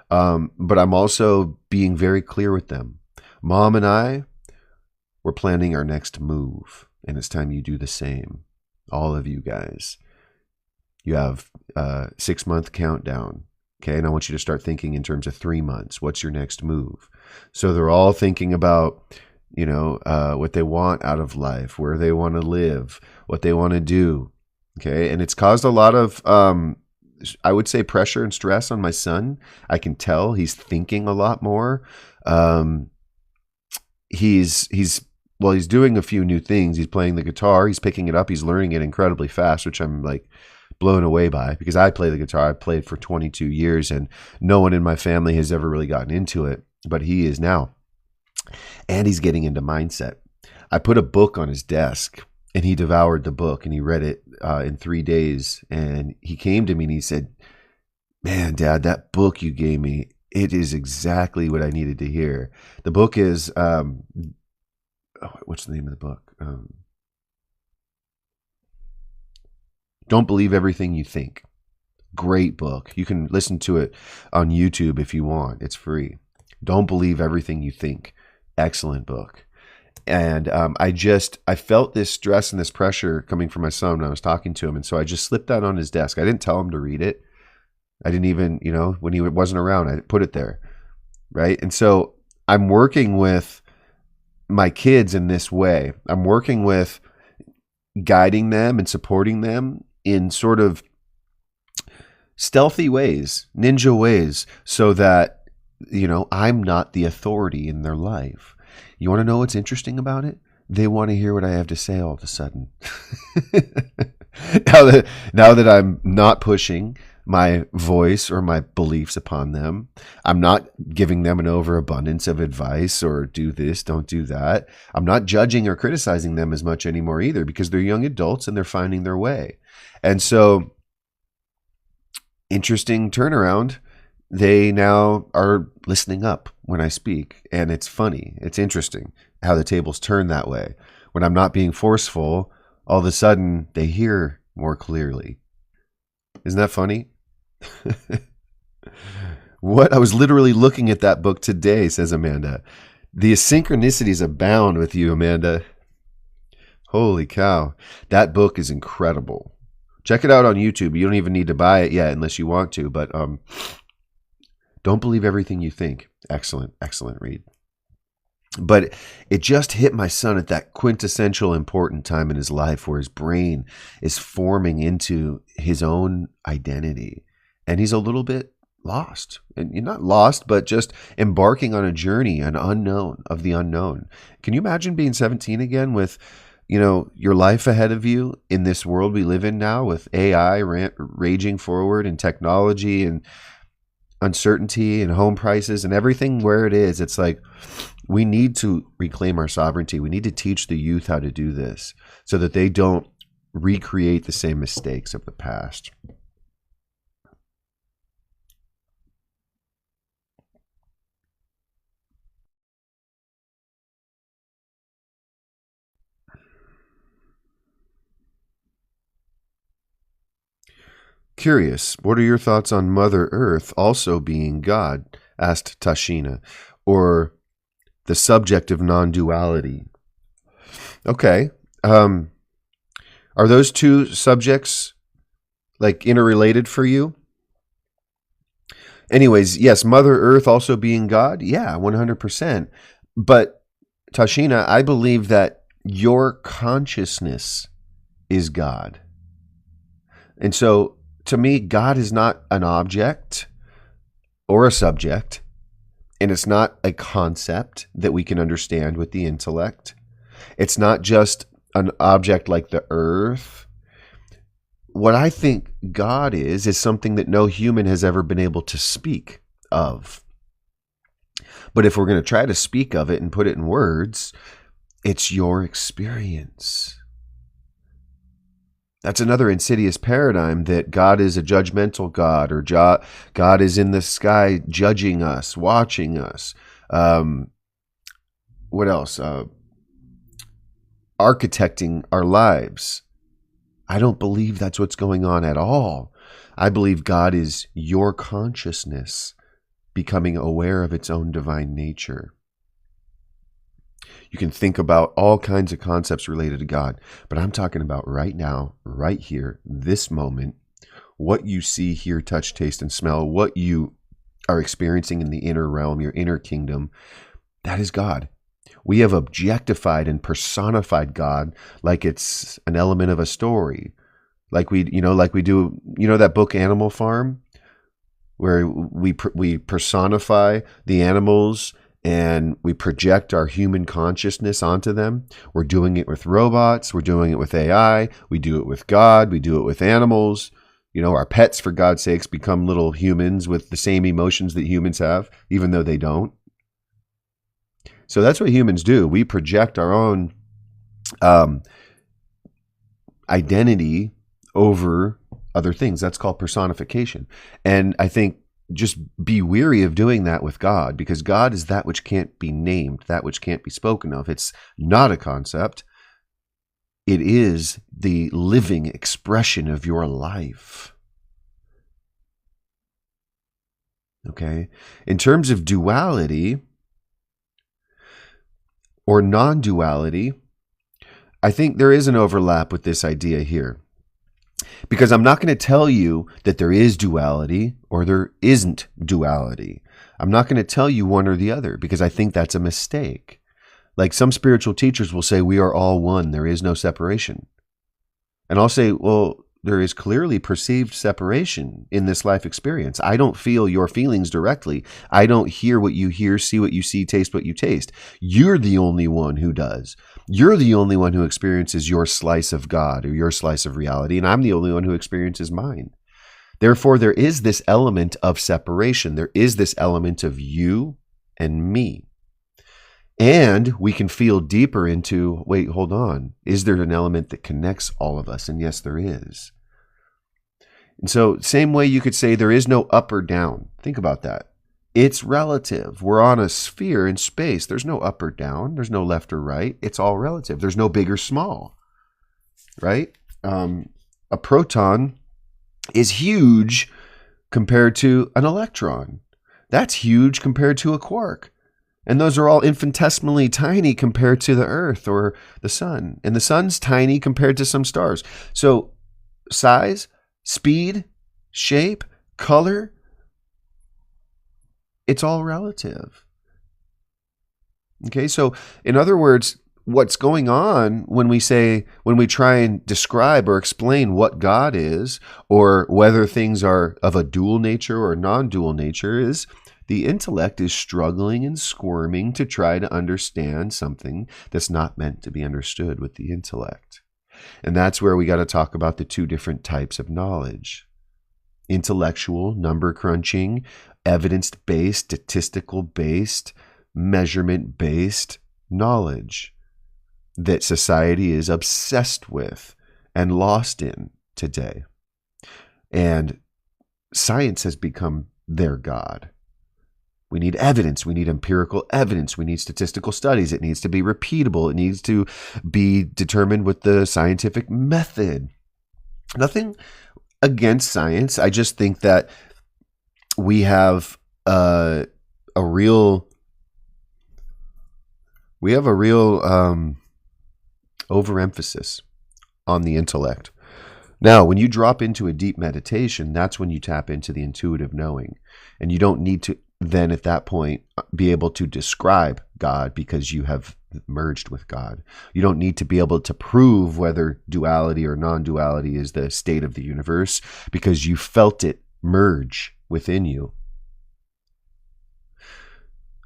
But I'm also being very clear with them. Mom and I, we're planning our next move, and it's time you do the same. All of you guys. You have a 6-month countdown. Okay, and I want you to start thinking in terms of 3 months. What's your next move? So they're all thinking about, what they want out of life, where they want to live, what they want to do. Okay. And it's caused a lot of, I would say, pressure and stress on my son. I can tell he's thinking a lot more. He's doing a few new things. He's playing the guitar. He's picking it up. He's learning it incredibly fast, which I'm like blown away by, because I play the guitar. I played for 22 years and no one in my family has ever really gotten into it, but he is now. And he's getting into mindset. I put a book on his desk and he devoured the book and he read it in 3 days. And he came to me and he said, "Man, Dad, that book you gave me, it is exactly what I needed to hear." The book is what's the name of the book? Don't Believe Everything You Think. Great book. You can listen to it on YouTube if you want. It's free. Don't Believe Everything You Think. Excellent book. And I felt this stress and this pressure coming from my son when I was talking to him. And so I just slipped that on his desk. I didn't tell him to read it. I didn't even, when he wasn't around, I put it there. Right. And so I'm working with my kids in this way. I'm working with guiding them and supporting them in sort of stealthy ways, ninja ways, so that, I'm not the authority in their life. You want to know what's interesting about it? They want to hear what I have to say all of a sudden. now that I'm not pushing my voice or my beliefs upon them, I'm not giving them an overabundance of advice or do this, don't do that. I'm not judging or criticizing them as much anymore either, because they're young adults and they're finding their way. And so, interesting turnaround. They now are listening up when I speak. And it's funny. It's interesting how the tables turn that way. When I'm not being forceful, all of a sudden they hear more clearly. Isn't that funny? What? I was literally looking at that book today, says Amanda. The synchronicities abound with you, Amanda. Holy cow. That book is incredible. Check it out on YouTube. You don't even need to buy it yet unless you want to. But Don't Believe Everything You Think. Excellent, excellent read. But it just hit my son at that quintessential important time in his life where his brain is forming into his own identity. And he's a little bit lost. And you're not lost, but just embarking on a journey, an unknown of the unknown. Can you imagine being 17 again with, your life ahead of you in this world we live in now with AI raging forward and technology and uncertainty and home prices and everything where it is? It's like we need to reclaim our sovereignty. We need to teach the youth how to do this so that they don't recreate the same mistakes of the past. Curious, what are your thoughts on Mother Earth also being God? Asked Tashina. Or the subject of non-duality. Okay. Are those two subjects like interrelated for you? Anyways, yes, Mother Earth also being God. Yeah, 100%. But Tashina, I believe that your consciousness is God. And so to me, God is not an object or a subject, and it's not a concept that we can understand with the intellect. It's not just an object like the earth. What I think God is something that no human has ever been able to speak of. But if we're going to try to speak of it and put it in words, it's your experience. That's another insidious paradigm, that God is a judgmental God, or God is in the sky judging us, watching us. What else? Architecting our lives. I don't believe that's what's going on at all. I believe God is your consciousness becoming aware of its own divine nature. You can think about all kinds of concepts related to God, but I'm talking about right now, right here, this moment, what you see, hear, touch, taste, and smell, what you are experiencing in the inner realm, your inner kingdom, that is God. We have objectified and personified God like it's an element of a story. Like we do, that book Animal Farm, where we personify the animals and we project our human consciousness onto them. We're doing it with robots. We're doing it with AI. We do it with God. We do it with animals. Our pets, for God's sakes, become little humans with the same emotions that humans have, even though they don't. So that's what humans do. We project our own identity over other things. That's called personification. And I think just be weary of doing that with God, because God is that which can't be named, that which can't be spoken of. It's not a concept. It is the living expression of your life. Okay? In terms of duality or non-duality, I think there is an overlap with this idea here. Because I'm not going to tell you that there is duality or there isn't duality. I'm not going to tell you one or the other, because I think that's a mistake. Like some spiritual teachers will say, we are all one, there is no separation. And I'll say, well, there is clearly perceived separation in this life experience. I don't feel your feelings directly. I don't hear what you hear, see what you see, taste what you taste. You're the only one who does. You're the only one who experiences your slice of God or your slice of reality, and I'm the only one who experiences mine. Therefore, there is this element of separation. There is this element of you and me. And we can feel deeper into, wait, hold on. Is there an element that connects all of us? And yes, there is. And so same way you could say there is no up or down. Think about that. It's relative. We're on a sphere in space. There's no up or down. There's no left or right. It's all relative. There's no big or small, right? A proton is huge compared to an electron. That's huge compared to a quark. And those are all infinitesimally tiny compared to the Earth or the sun. And the sun's tiny compared to some stars. So size, speed, shape, color, it's all relative. Okay, so in other words, what's going on when we try and describe or explain what God is, or whether things are of a dual nature or non-dual nature, is the intellect is struggling and squirming to try to understand something that's not meant to be understood with the intellect. And that's where we got to talk about the two different types of knowledge. Intellectual, number crunching, evidence-based, statistical-based, measurement-based knowledge that society is obsessed with and lost in today. And science has become their God. We need evidence. We need empirical evidence. We need statistical studies. It needs to be repeatable. It needs to be determined with the scientific method. Nothing against science. I just think that we have a real overemphasis on the intellect. Now, when you drop into a deep meditation, that's when you tap into the intuitive knowing. And you don't need to then at that point be able to describe God, because you have merged with God. You don't need to be able to prove whether duality or non-duality is the state of the universe, because you felt it merge within you.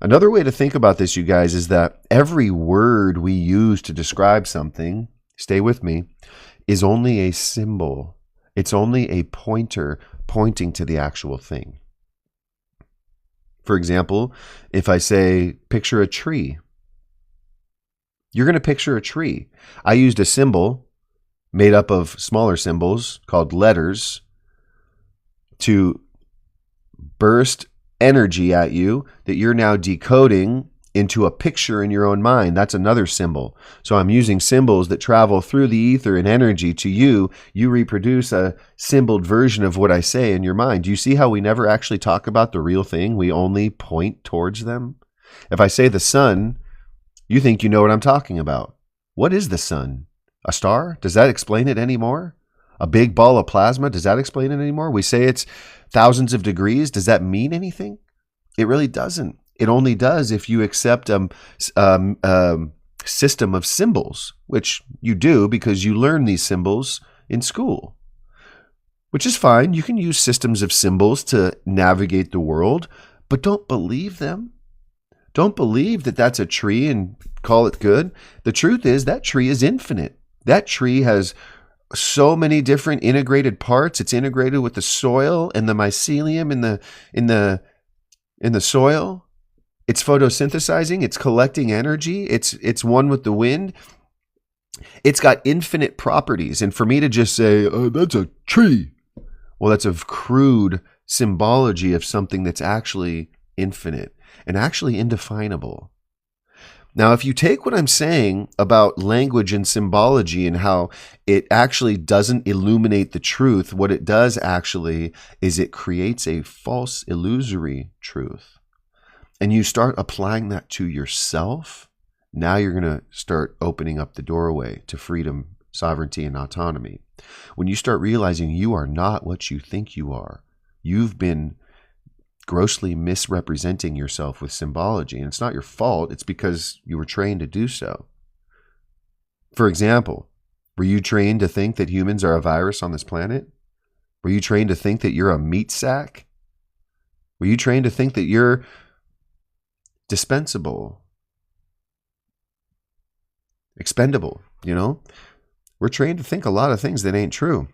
Another way to think about this, you guys, is that every word we use to describe something, stay with me, is only a symbol. It's only a pointer pointing to the actual thing. For example, if I say, picture a tree, you're going to picture a tree. I used a symbol made up of smaller symbols called letters to burst energy at you that you're now decoding into a picture in your own mind. That's another symbol. So I'm using symbols that travel through the ether and energy to you. You reproduce a symboled version of what I say in your mind. Do you see how we never actually talk about the real thing? We only point towards them. If I say the sun, you think you know what I'm talking about. What is the sun? A star? Does that explain it anymore? A big ball of plasma? Does that explain it anymore? We say it's thousands of degrees. Does that mean anything? It really doesn't. It only does if you accept a system of symbols, which you do because you learn these symbols in school, which is fine. You can use systems of symbols to navigate the world, but don't believe them. Don't believe that that's a tree and call it good. The truth is that tree is infinite. That tree has so many different integrated parts. It's integrated with the soil and the mycelium in the soil. It's photosynthesizing. It's collecting energy. It's one with the wind. It's got infinite properties. And for me to just say, oh, that's a tree, well, that's a crude symbology of something that's actually infinite and actually indefinable. Now, if you take what I'm saying about language and symbology and how it actually doesn't illuminate the truth, what it does actually is it creates a false, illusory truth. And you start applying that to yourself, now you're going to start opening up the doorway to freedom, sovereignty, and autonomy. When you start realizing you are not what you think you are, you've been grossly misrepresenting yourself with symbology. And it's not your fault. It's because you were trained to do so. For example, were you trained to think that humans are a virus on this planet? Were you trained to think that you're a meat sack? Were you trained to think that you're dispensable, expendable? We're trained to think a lot of things that ain't true.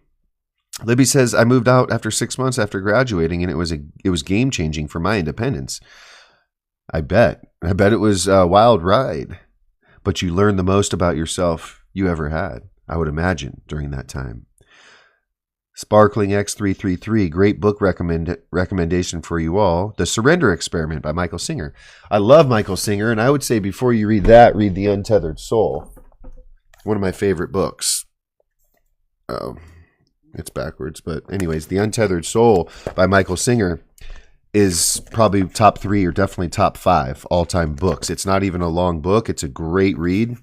Libby says, I moved out after 6 months after graduating, and it was game-changing for my independence. I bet it was a wild ride, but you learned the most about yourself you ever had, I would imagine, during that time. Sparkling X333, great book recommendation for you all. The Surrender Experiment by Michael Singer. I love Michael Singer, and I would say before you read that, read The Untethered Soul. One of my favorite books. Oh, it's backwards, but anyways, The Untethered Soul by Michael Singer is probably top 3 or definitely top 5 all-time books. It's not even a long book. It's a great read.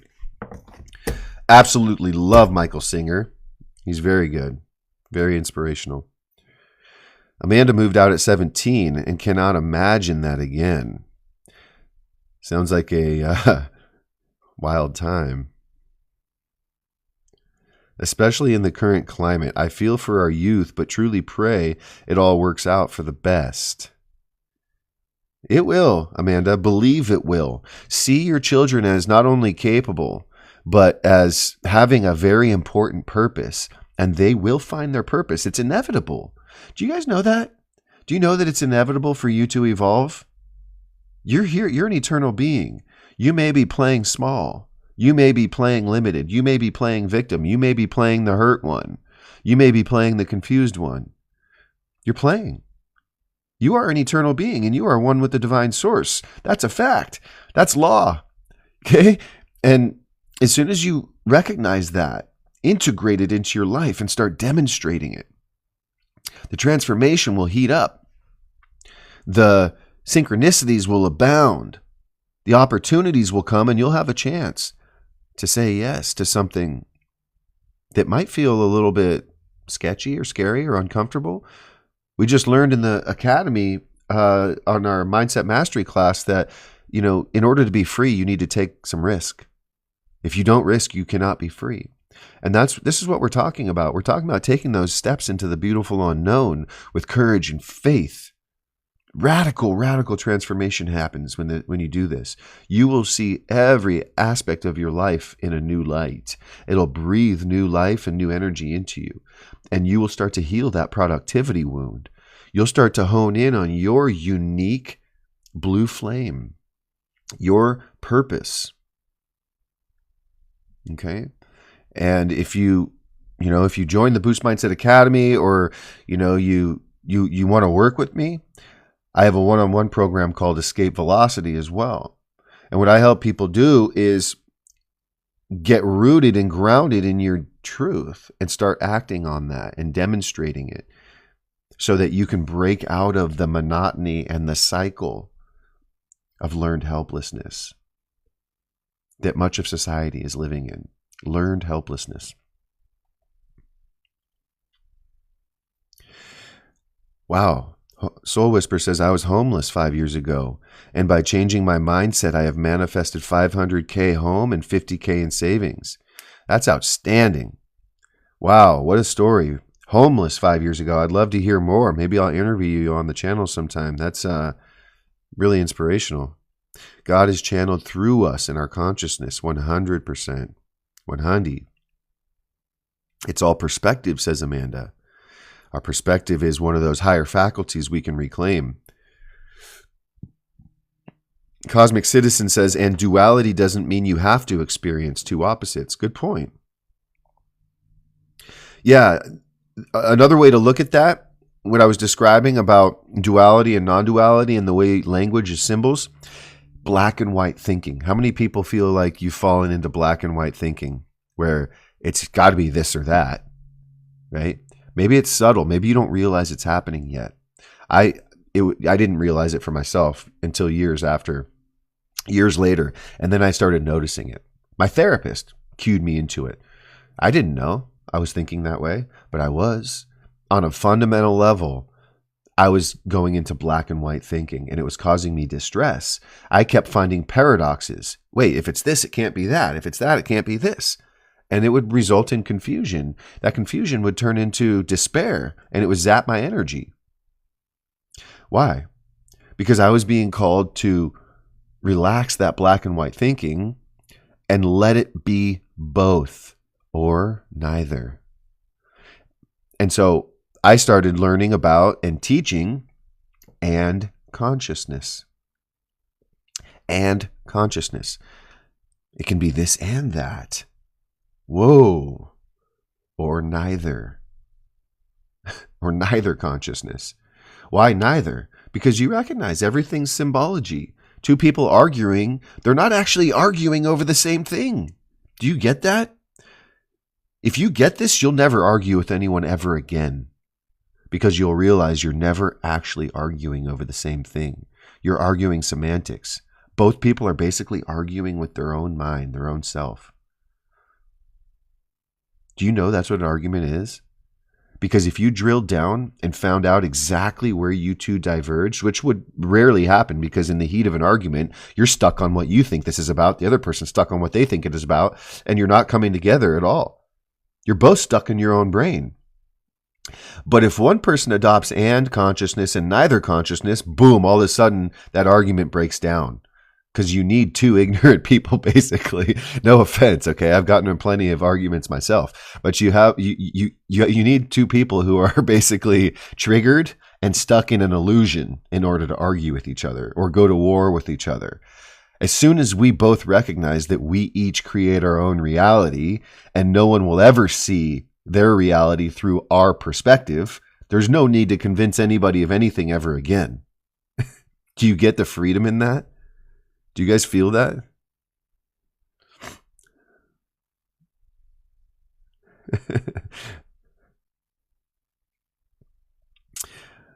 Absolutely love Michael Singer. He's very good, very inspirational. Amanda moved out at 17 and cannot imagine that again. Sounds like a wild time. Especially in the current climate. I feel for our youth, but truly pray it all works out for the best. It will, Amanda. Believe it will. See your children as not only capable, but as having a very important purpose, and they will find their purpose. It's inevitable. Do you guys know that? Do you know that it's inevitable for you to evolve? You're here. You're an eternal being. You may be playing small. You may be playing limited. You may be playing victim. You may be playing the hurt one. You may be playing the confused one. You're playing. You are an eternal being, and you are one with the divine source. That's a fact. That's law. Okay? And as soon as you recognize that, integrate it into your life and start demonstrating it, the transformation will heat up. The synchronicities will abound. The opportunities will come, and you'll have a chance to say yes to something that might feel a little bit sketchy or scary or uncomfortable. We just learned in the academy on our Mindset Mastery class that, in order to be free, you need to take some risk. If you don't risk, you cannot be free. And this is what we're talking about. We're talking about taking those steps into the beautiful unknown with courage and faith. Radical transformation happens when you do this. You will see every aspect of your life in a new light. It'll breathe new life and new energy into you. And you will start to heal that productivity wound. You'll start to hone in on your unique blue flame, your purpose. Okay? And if you join the Boost Mindset Academy, or you want to work with me, I have a one-on-one program called Escape Velocity as well. And what I help people do is get rooted and grounded in your truth and start acting on that and demonstrating it so that you can break out of the monotony and the cycle of learned helplessness that much of society is living in. Learned helplessness. Wow. Soul Whisper says, I was homeless 5 years ago, and by changing my mindset, I have manifested $500K home and $50K in savings. That's outstanding. Wow, what a story. Homeless 5 years ago. I'd love to hear more. Maybe I'll interview you on the channel sometime. That's really inspirational. God is channeled through us in our consciousness, 100%. 100. It's all perspective, says Amanda. Our perspective is one of those higher faculties we can reclaim. Cosmic Citizen says, and duality doesn't mean you have to experience two opposites. Good point. Yeah, another way to look at that what I was describing about duality and non-duality and the way language is symbols, black and white thinking. How many people feel like you've fallen into black and white thinking where it's got to be this or that, right? Maybe it's subtle. Maybe you don't realize it's happening yet. I didn't realize it for myself until years later. And then I started noticing it. My therapist cued me into it. I didn't know I was thinking that way, but I was. On a fundamental level, I was going into black and white thinking, and it was causing me distress. I kept finding paradoxes. Wait, if it's this, it can't be that. If it's that, it can't be this. And it would result in confusion. That confusion would turn into despair, and it would zap my energy. Why? Because I was being called to relax that black and white thinking and let it be both or neither. And so I started learning about and teaching and consciousness. And consciousness. It can be this and that. Whoa. Or neither. Or neither consciousness. Why neither? Because you recognize everything's symbology. Two people arguing, they're not actually arguing over the same thing. Do you get that? If you get this, you'll never argue with anyone ever again. Because you'll realize you're never actually arguing over the same thing. You're arguing semantics. Both people are basically arguing with their own mind, their own self. Do you know that's what an argument is? Because if you drilled down and found out exactly where you two diverged, which would rarely happen because in the heat of an argument, you're stuck on what you think this is about, the other person's stuck on what they think it is about, and you're not coming together at all. You're both stuck in your own brain. But if one person adopts and consciousness and neither consciousness, boom, all of a sudden that argument breaks down. Because you need two ignorant people, basically. No offense, okay? I've gotten in plenty of arguments myself. But you need two people who are basically triggered and stuck in an illusion in order to argue with each other or go to war with each other. As soon as we both recognize that we each create our own reality and no one will ever see their reality through our perspective, there's no need to convince anybody of anything ever again. Do you get the freedom in that? Do you guys feel that?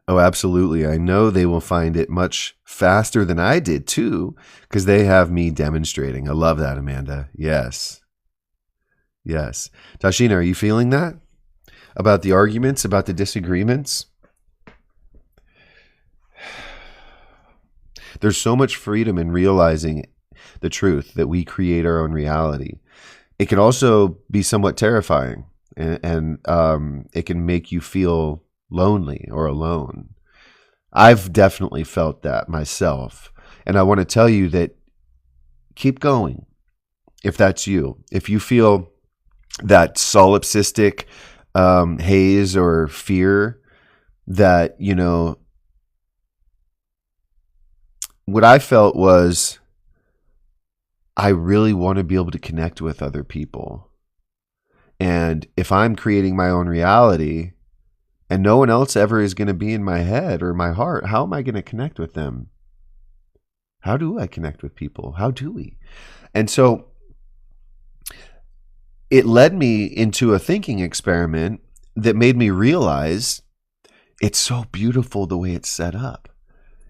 Oh, absolutely. I know they will find it much faster than I did too, because they have me demonstrating. I love that, Amanda. Yes. Yes. Tashina, are you feeling that? About the arguments, about the disagreements? There's so much freedom in realizing the truth that we create our own reality. It can also be somewhat terrifying, and it can make you feel lonely or alone. I've definitely felt that myself. And I want to tell you that keep going if that's you. If you feel that solipsistic haze or fear that, you know, what I felt was I really want to be able to connect with other people. And if I'm creating my own reality and no one else ever is going to be in my head or my heart, how am I going to connect with them? How do I connect with people? How do we? And so it led me into a thinking experiment that made me realize it's so beautiful the way it's set up.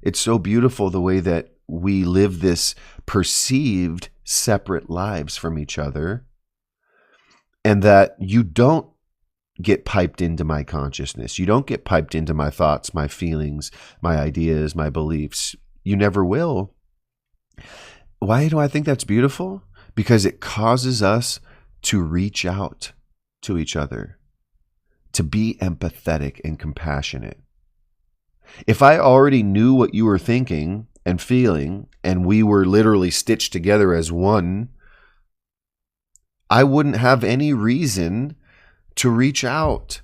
It's so beautiful the way that we live this perceived separate lives from each other, and that you don't get piped into my consciousness. You don't get piped into my thoughts, my feelings, my ideas, my beliefs. You never will. Why do I think that's beautiful? Because it causes us to reach out to each other, to be empathetic and compassionate. If I already knew what you were thinking and feeling, and we were literally stitched together as one, I wouldn't have any reason to reach out,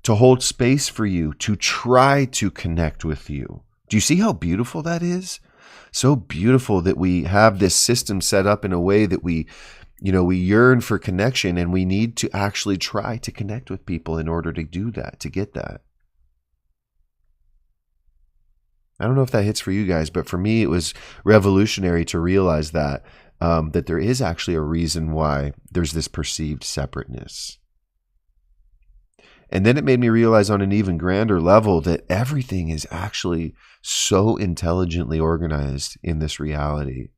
to hold space for you, to try to connect with you. Do you see how beautiful that is? So beautiful that we have this system set up in a way that we yearn for connection, and we need to actually try to connect with people in order to do that, to get that. I don't know if that hits for you guys, but for me, it was revolutionary to realize that that there is actually a reason why there's this perceived separateness. And then it made me realize on an even grander level that everything is actually so intelligently organized in this reality.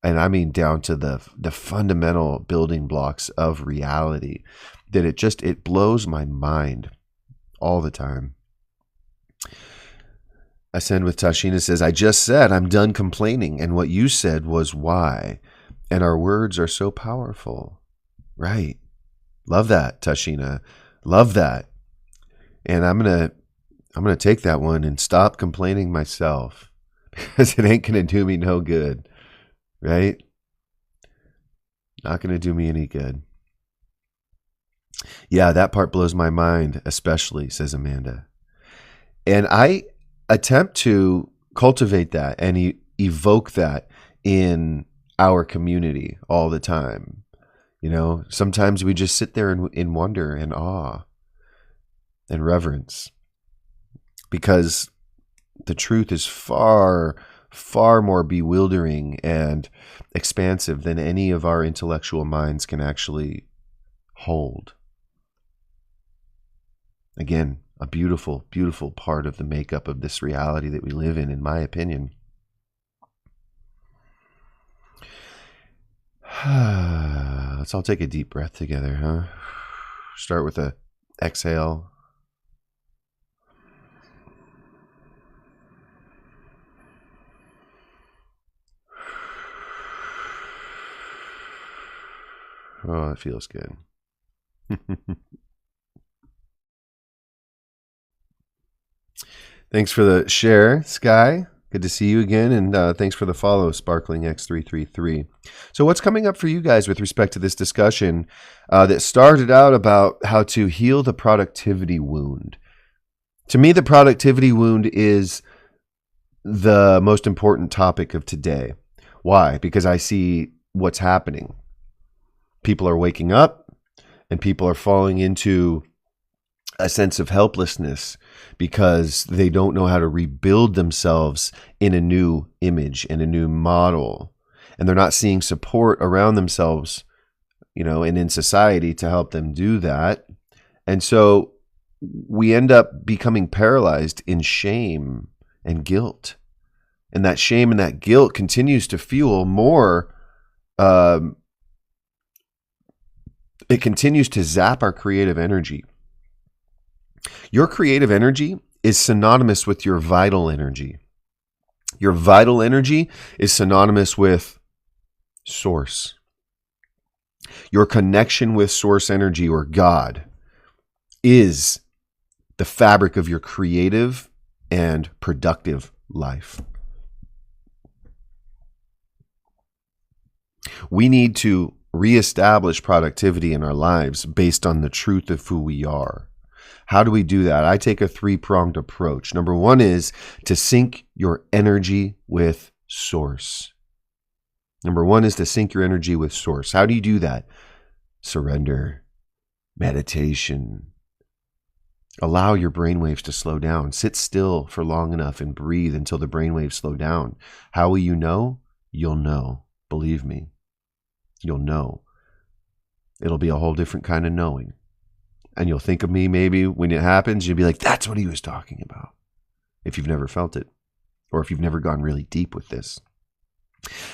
And I mean down to the fundamental building blocks of reality, that it blows my mind all the time. Ascend with Tashina says, I just said I'm done complaining, and what you said was why. And our words are so powerful. Right. Love that, Tashina. Love that. And I'm gonna take that one and stop complaining myself, because it ain't gonna do me no good. Right? Not gonna do me any good. Yeah, that part blows my mind, especially, says Amanda. And I attempt to cultivate that and evoke that in our community all the time. You know, sometimes we just sit there in wonder and awe and reverence, because the truth is far, far more bewildering and expansive than any of our intellectual minds can actually hold. Again, a beautiful, beautiful part of the makeup of this reality that we live in my opinion. Let's all take a deep breath together, huh? Start with a exhale. Oh, it feels good. Thanks for the share, Sky. Good to see you again. And thanks for the follow, SparklingX333. So what's coming up for you guys with respect to this discussion that started out about how to heal the productivity wound? To me, the productivity wound is the most important topic of today. Why? Because I see what's happening. People are waking up and people are falling into a sense of helplessness because they don't know how to rebuild themselves in a new image, in a new model. And they're not seeing support around themselves, you know, and in society to help them do that. And so we end up becoming paralyzed in shame and guilt. And that shame and that guilt continues to fuel more. It continues to zap our creative energy. Your creative energy is synonymous with your vital energy. Your vital energy is synonymous with source. Your connection with source energy, or God, is the fabric of your creative and productive life. We need to reestablish productivity in our lives based on the truth of who we are. How do we do that? I take a three-pronged approach. Number one is to sync your energy with source. Number one is to sync your energy with source. How do you do that? Surrender, meditation. Allow your brainwaves to slow down. Sit still for long enough and breathe until the brainwaves slow down. How will you know? You'll know. Believe me. You'll know. It'll be a whole different kind of knowing. And you'll think of me maybe when it happens, you'll be like, that's what he was talking about. If you've never felt it, or if you've never gone really deep with this.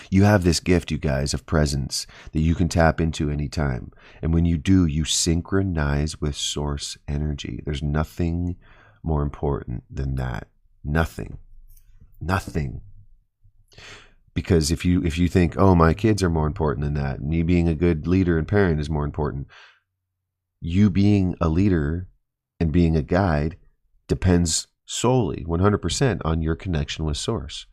You have this gift, you guys, of presence that you can tap into anytime. And when you do, you synchronize with source energy. There's nothing more important than that. Nothing. Nothing. Because if you think, oh, my kids are more important than that, me being a good leader and parent is more important, you being a leader and being a guide depends solely 100% on your connection with source.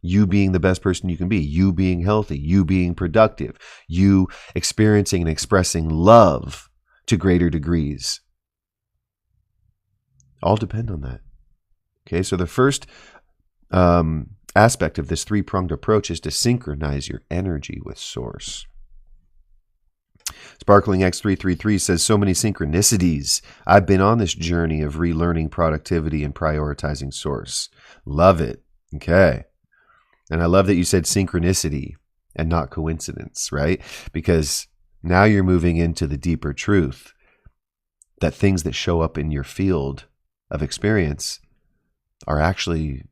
You being the best person you can be, you being healthy, you being productive, you experiencing and expressing love to greater degrees. All depend on that. Okay, so the first aspect of this three-pronged approach is to synchronize your energy with source. Sparkling X333 says, so many synchronicities. I've been on this journey of relearning productivity and prioritizing source. Love it. Okay. And I love that you said synchronicity and not coincidence, right? Because now you're moving into the deeper truth that things that show up in your field of experience are actually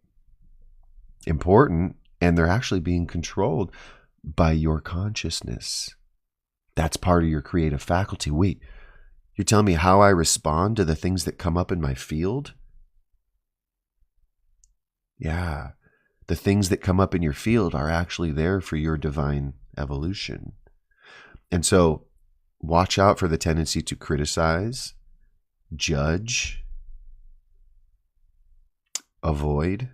important, and they're actually being controlled by your consciousness. That's part of your creative faculty. Wait, you're telling me how I respond to the things that come up in my field? Yeah. The things that come up in your field are actually there for your divine evolution. And so watch out for the tendency to criticize, judge, avoid.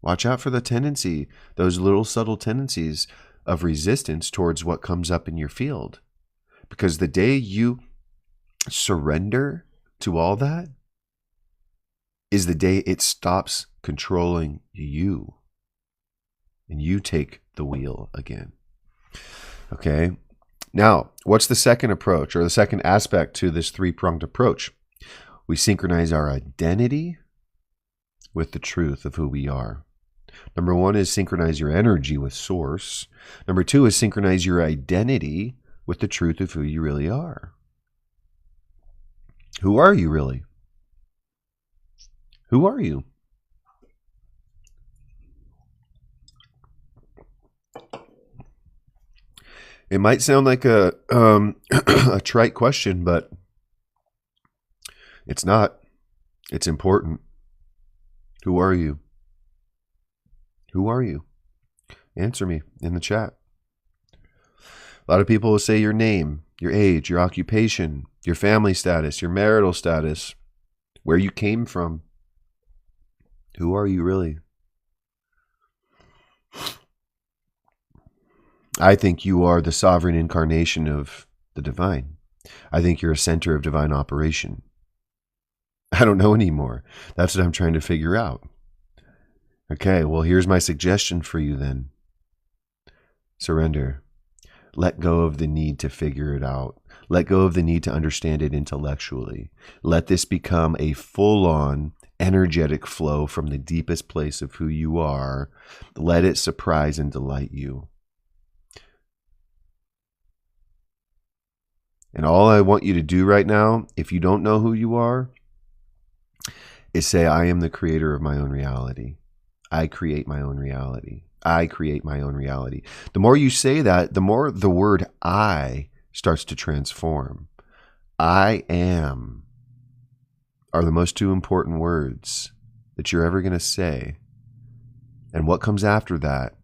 Watch out for the tendency, those little subtle tendencies of resistance towards what comes up in your field. Because the day you surrender to all that is the day it stops controlling you and you take the wheel again. Okay. Now, what's the second approach, or the second aspect to this three-pronged approach? We synchronize our identity with the truth of who we are. Number one is synchronize your energy with source. Number two is synchronize your identity with the truth of who you really are. Who are you really? Who are you? It might sound like a a trite question, but it's not. It's important. Who are you? Who are you? Answer me in the chat. A lot of people will say your name, your age, your occupation, your family status, your marital status, where you came from. Who are you really? I think you are the sovereign incarnation of the divine. I think you're a center of divine operation. I don't know anymore. That's what I'm trying to figure out. Okay, well, here's my suggestion for you then. Surrender. Let go of the need to figure it out. Let go of the need to understand it intellectually. Let this become a full-on energetic flow from the deepest place of who you are. Let it surprise and delight you. And all I want you to do right now, if you don't know who you are, is say, I am the creator of my own reality. I create my own reality. I create my own reality. The more you say that, the more the word I starts to transform. I am are the most two important words that you're ever going to say. And what comes after that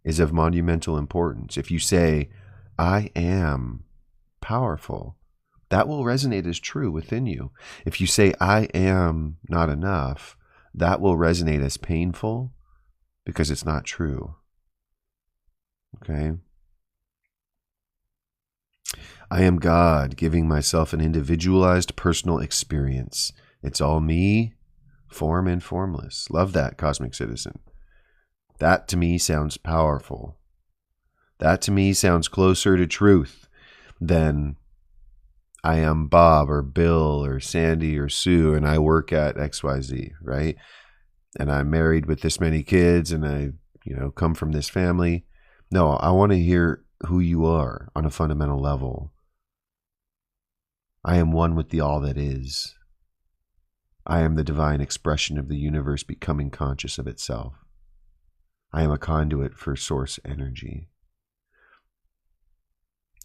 is of monumental importance. If you say, I am powerful, that will resonate as true within you. If you say, I am not enough, that will resonate as painful because it's not true. Okay? I am God, giving myself an individualized personal experience. It's all me, form and formless. Love that, Cosmic Citizen. That to me sounds powerful. That to me sounds closer to truth than I am Bob or Bill or Sandy or Sue and I work at XYZ, right? And I'm married with this many kids and I, come from this family. No, I want to hear who you are on a fundamental level. I am one with the all that is. I am the divine expression of the universe becoming conscious of itself. I am a conduit for source energy.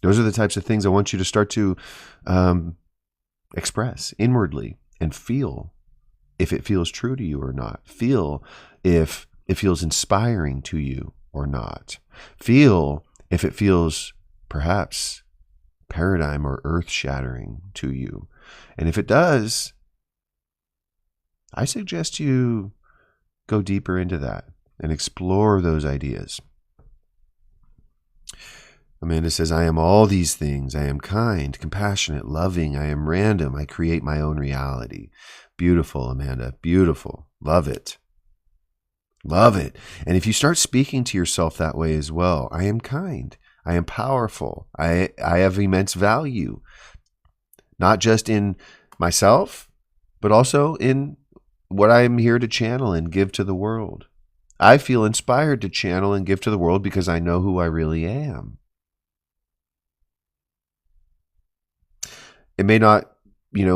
Those are the types of things I want you to start to express inwardly and feel if it feels true to you or not. Feel if it feels inspiring to you or not. Feel if it feels perhaps paradigm or earth-shattering to you. And if it does, I suggest you go deeper into that and explore those ideas. Amanda says, I am all these things. I am kind, compassionate, loving. I am random. I create my own reality. Beautiful, Amanda. Beautiful. Love it. Love it. And if you start speaking to yourself that way as well, I am kind. I am powerful. I have immense value, not just in myself, but also in what I'm here to channel and give to the world. I feel inspired to channel and give to the world because I know who I really am. It may not,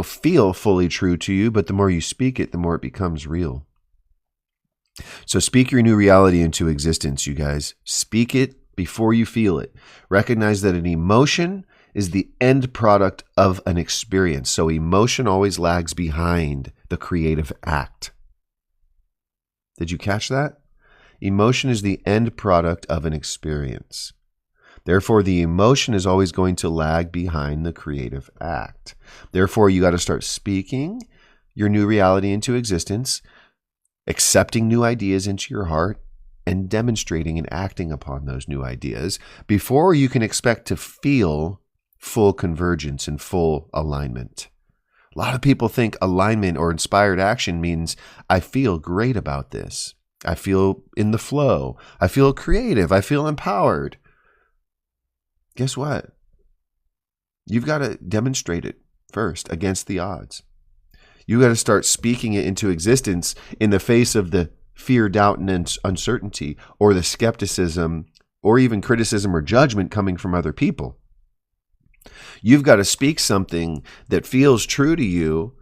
feel fully true to you, but the more you speak it, the more it becomes real. So speak your new reality into existence, you guys. Speak it before you feel it. Recognize that an emotion is the end product of an experience. So emotion always lags behind the creative act. Did you catch that? Emotion is the end product of an experience. Therefore, the emotion is always going to lag behind the creative act. Therefore, you got to start speaking your new reality into existence, accepting new ideas into your heart, and demonstrating and acting upon those new ideas before you can expect to feel full convergence and full alignment. A lot of people think alignment or inspired action means I feel great about this. I feel in the flow. I feel creative. I feel empowered. Guess what? You've got to demonstrate it first against the odds. You got to start speaking it into existence in the face of the fear, doubt, and uncertainty, or the skepticism, or even criticism or judgment coming from other people. You've got to speak something that feels true to you,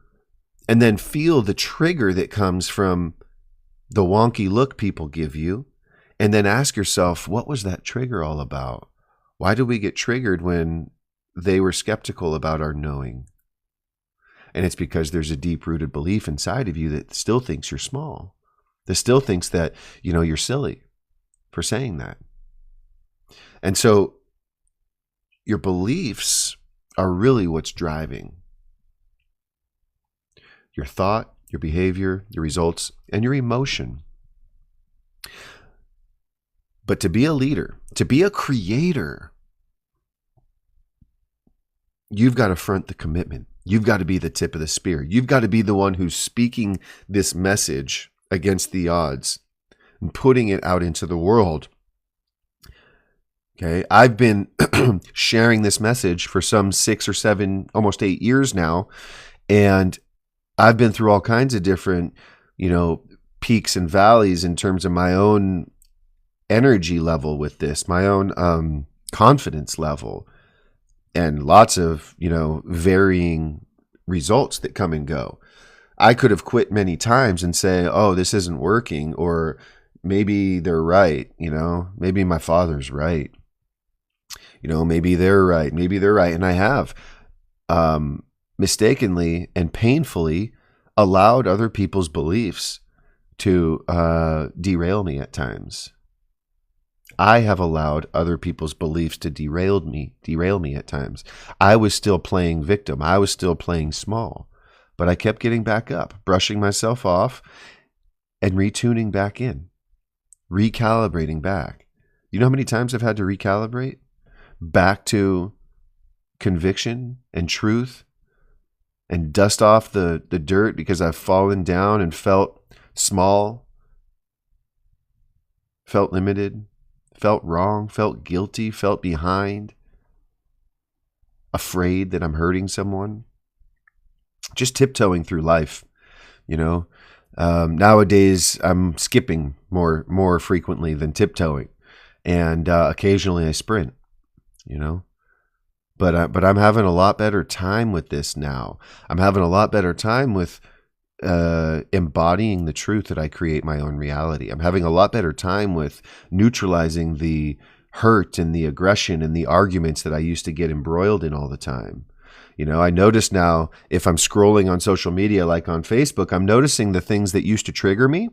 and then feel the trigger that comes from the wonky look people give you, and then ask yourself, what was that trigger all about? Why did we get triggered when they were skeptical about our knowing? And it's because there's a deep-rooted belief inside of you that still thinks you're small, that still thinks that, you're silly for saying that. And so your beliefs are really what's driving your thought, your behavior, your results, and your emotion. But to be a leader, to be a creator, you've got to front the commitment. You've got to be the tip of the spear. You've got to be the one who's speaking this message against the odds and putting it out into the world. Okay, I've been sharing this message for some 6 or 7, almost 8 years now, and I've been through all kinds of different, peaks and valleys in terms of my own energy level with this, my own confidence level, and lots of, varying results that come and go. I could have quit many times and say, oh, this isn't working, or maybe they're right, maybe my father's right. Maybe they're right. Maybe they're right. And I have mistakenly and painfully allowed other people's beliefs to derail me at times. I have allowed other people's beliefs to derail me at times. I was still playing victim. I was still playing small. But I kept getting back up, brushing myself off, and retuning back in, recalibrating back. You know how many times I've had to recalibrate back to conviction and truth and dust off the dirt because I've fallen down and felt small, felt limited, felt wrong, felt guilty, felt behind, afraid that I'm hurting someone. Just tiptoeing through life, Nowadays, I'm skipping more frequently than tiptoeing, and occasionally I sprint, But I'm having a lot better time with this now. I'm having a lot better time with embodying the truth that I create my own reality. I'm having a lot better time with neutralizing the hurt and the aggression and the arguments that I used to get embroiled in all the time. I notice now if I'm scrolling on social media, like on Facebook, I'm noticing the things that used to trigger me.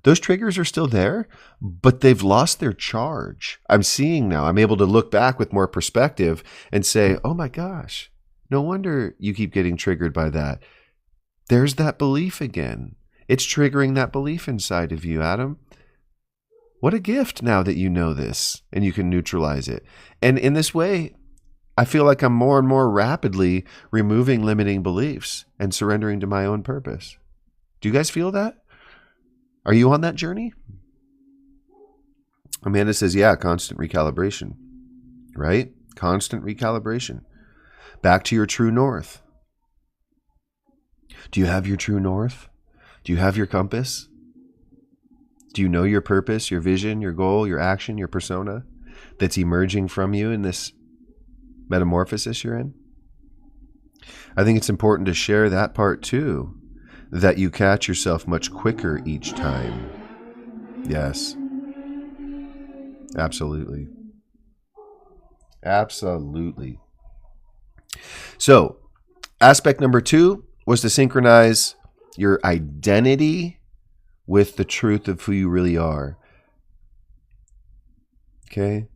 Those triggers are still there, but they've lost their charge. I'm seeing now, I'm able to look back with more perspective and say, oh my gosh, no wonder you keep getting triggered by that. There's that belief again. It's triggering that belief inside of you, Adam. What a gift now that you know this and you can neutralize it. And in this way, I feel like I'm more and more rapidly removing limiting beliefs and surrendering to my own purpose. Do you guys feel that? Are you on that journey? Amanda says, yeah, constant recalibration, right? Constant recalibration. Back to your true north. Do you have your true north? Do you have your compass? Do you know your purpose, your vision, your goal, your action, your persona that's emerging from you in this metamorphosis you're in? I think it's important to share that part too, that you catch yourself much quicker each time. Yes. Absolutely. Absolutely. So, aspect number 2 was to synchronize your identity with the truth of who you really are. Okay?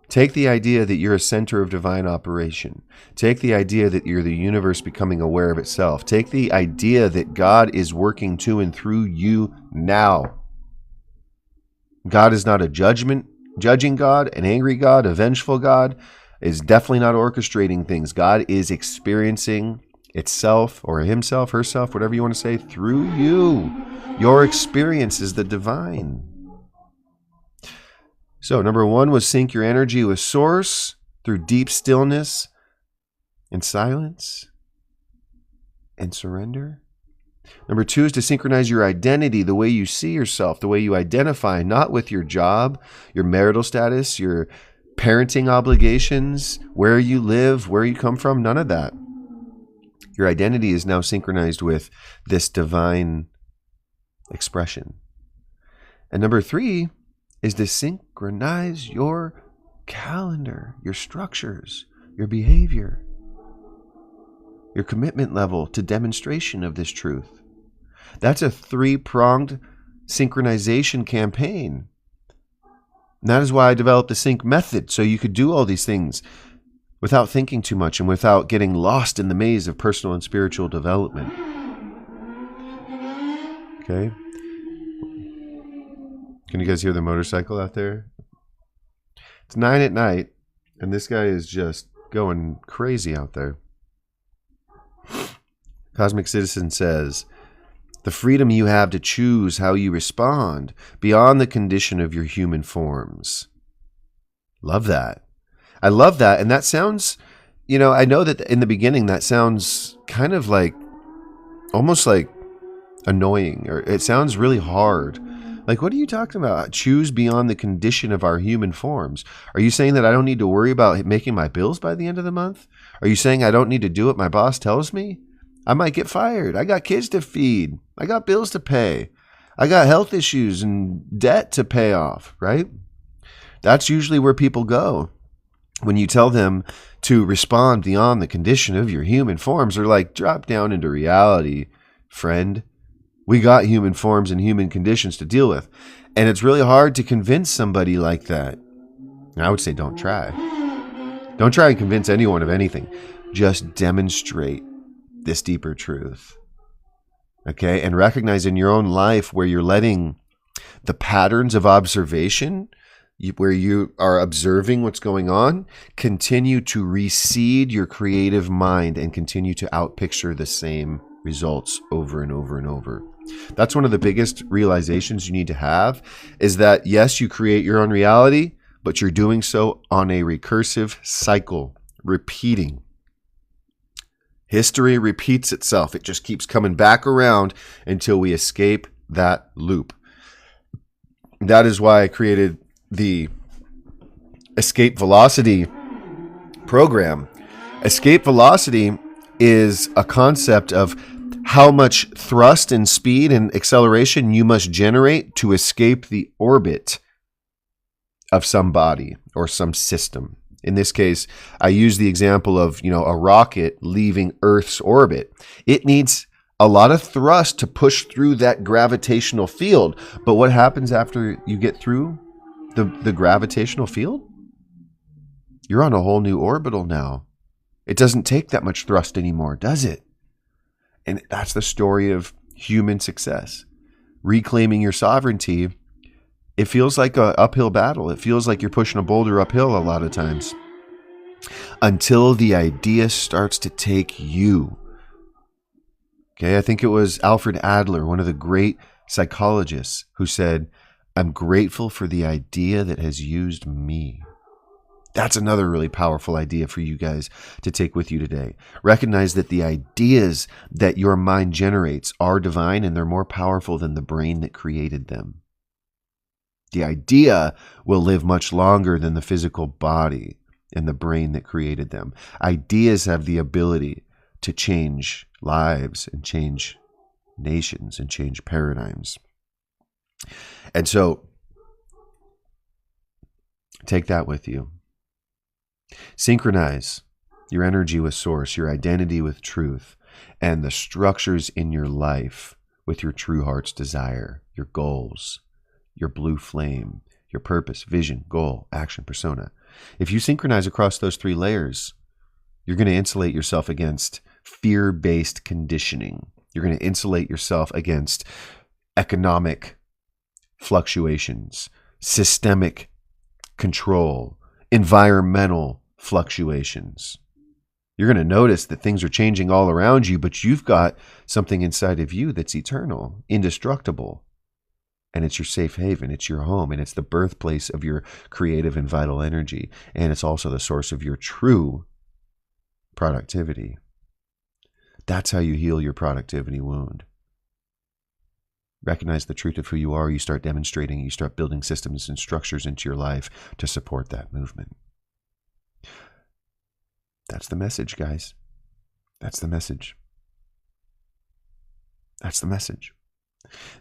Take the idea that you're a center of divine operation. Take the idea that you're the universe becoming aware of itself. Take the idea that God is working to and through you now. God is not a judging God, an angry God, a vengeful God, is definitely not orchestrating things. God is experiencing itself or himself, herself, whatever you want to say, through you. Your experience is the divine. So number 1 was sync your energy with source through deep stillness and silence and surrender. Number 2 is to synchronize your identity, the way you see yourself, the way you identify, not with your job, your marital status, your parenting obligations, where you live, where you come from, none of that. Your identity is now synchronized with this divine expression. And number 3 is to synchronize your calendar, your structures, your behavior, your commitment level to demonstration of this truth. That's a 3-pronged synchronization campaign. And that is why I developed the sync method, so you could do all these things without thinking too much and without getting lost in the maze of personal and spiritual development. Okay? Can you guys hear the motorcycle out there? It's 9 at night, and this guy is just going crazy out there. Cosmic Citizen says, the freedom you have to choose how you respond beyond the condition of your human forms. Love that. I love that. And that sounds, I know that in the beginning that sounds kind of like, almost like annoying, or it sounds really hard. Like, what are you talking about? Choose beyond the condition of our human forms. Are you saying that I don't need to worry about making my bills by the end of the month? Are you saying I don't need to do what my boss tells me? I might get fired. I got kids to feed. I got bills to pay. I got health issues and debt to pay off, right? That's usually where people go. When you tell them to respond beyond the condition of your human forms, they're like, drop down into reality, friend. We got human forms and human conditions to deal with. And it's really hard to convince somebody like that. And I would say don't try. Don't try and convince anyone of anything. Just demonstrate this deeper truth. Okay? And recognize in your own life where you're letting the patterns of observation, where you are observing what's going on, continue to reseed your creative mind and continue to outpicture the same results over and over and over. That's one of the biggest realizations you need to have, is that yes, you create your own reality, but you're doing so on a recursive cycle, repeating. History repeats itself. It just keeps coming back around until we escape that loop. That is why I created the Escape Velocity program. Escape Velocity is a concept of how much thrust and speed and acceleration you must generate to escape the orbit of some body or some system. In this case, I use the example of, a rocket leaving Earth's orbit. It needs a lot of thrust to push through that gravitational field. But what happens after you get through the gravitational field? You're on a whole new orbital now. It doesn't take that much thrust anymore, does it? And that's the story of human success. Reclaiming your sovereignty, it feels like an uphill battle. It feels like you're pushing a boulder uphill a lot of times. Until the idea starts to take you. Okay, I think it was Alfred Adler, one of the great psychologists, who said, I'm grateful for the idea that has used me. That's another really powerful idea for you guys to take with you today. Recognize that the ideas that your mind generates are divine, and they're more powerful than the brain that created them. The idea will live much longer than the physical body and the brain that created them. Ideas have the ability to change lives and change nations and change paradigms. And so take that with you. Synchronize your energy with source, your identity with truth, and the structures in your life with your true heart's desire, your goals, your blue flame, your purpose, vision, goal, action, persona. If you synchronize across those 3 layers, you're going to insulate yourself against fear-based conditioning. You're going to insulate yourself against economic fluctuations, systemic control, environmental fluctuations. You're going to notice that things are changing all around you, but you've got something inside of you that's eternal, indestructible. And it's your safe haven, it's your home, and it's the birthplace of your creative and vital energy. And it's also the source of your true productivity. That's how you heal your productivity wound. Recognize the truth of who you are. You start demonstrating, you start building systems and structures into your life to support that movement. That's the message, guys. That's the message. That's the message.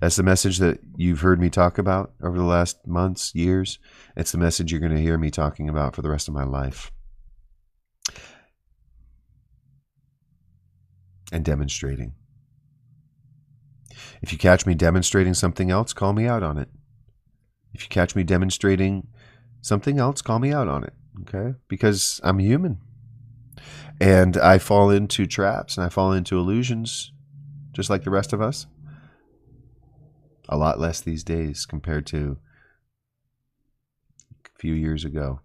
That's the message that you've heard me talk about over the last months, years. It's the message you're going to hear me talking about for the rest of my life. And demonstrating. If you catch me demonstrating something else, call me out on it. If you catch me demonstrating something else, call me out on it. Okay? Because I'm human. And I fall into traps and I fall into illusions just like the rest of us. A lot less these days compared to a few years ago.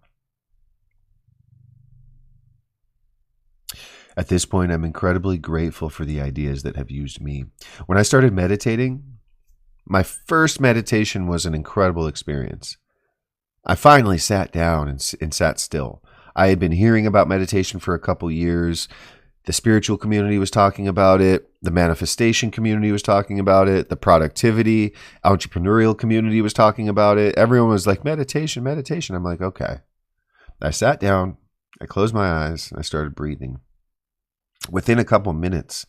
At this point, I'm incredibly grateful for the ideas that have used me. When I started meditating, my first meditation was an incredible experience. I finally sat down and sat still. I had been hearing about meditation for a couple years. The spiritual community was talking about it. The manifestation community was talking about it. The productivity, entrepreneurial community was talking about it. Everyone was like, meditation, meditation. I'm like, okay. I sat down, I closed my eyes, and I started breathing. Within a couple minutes,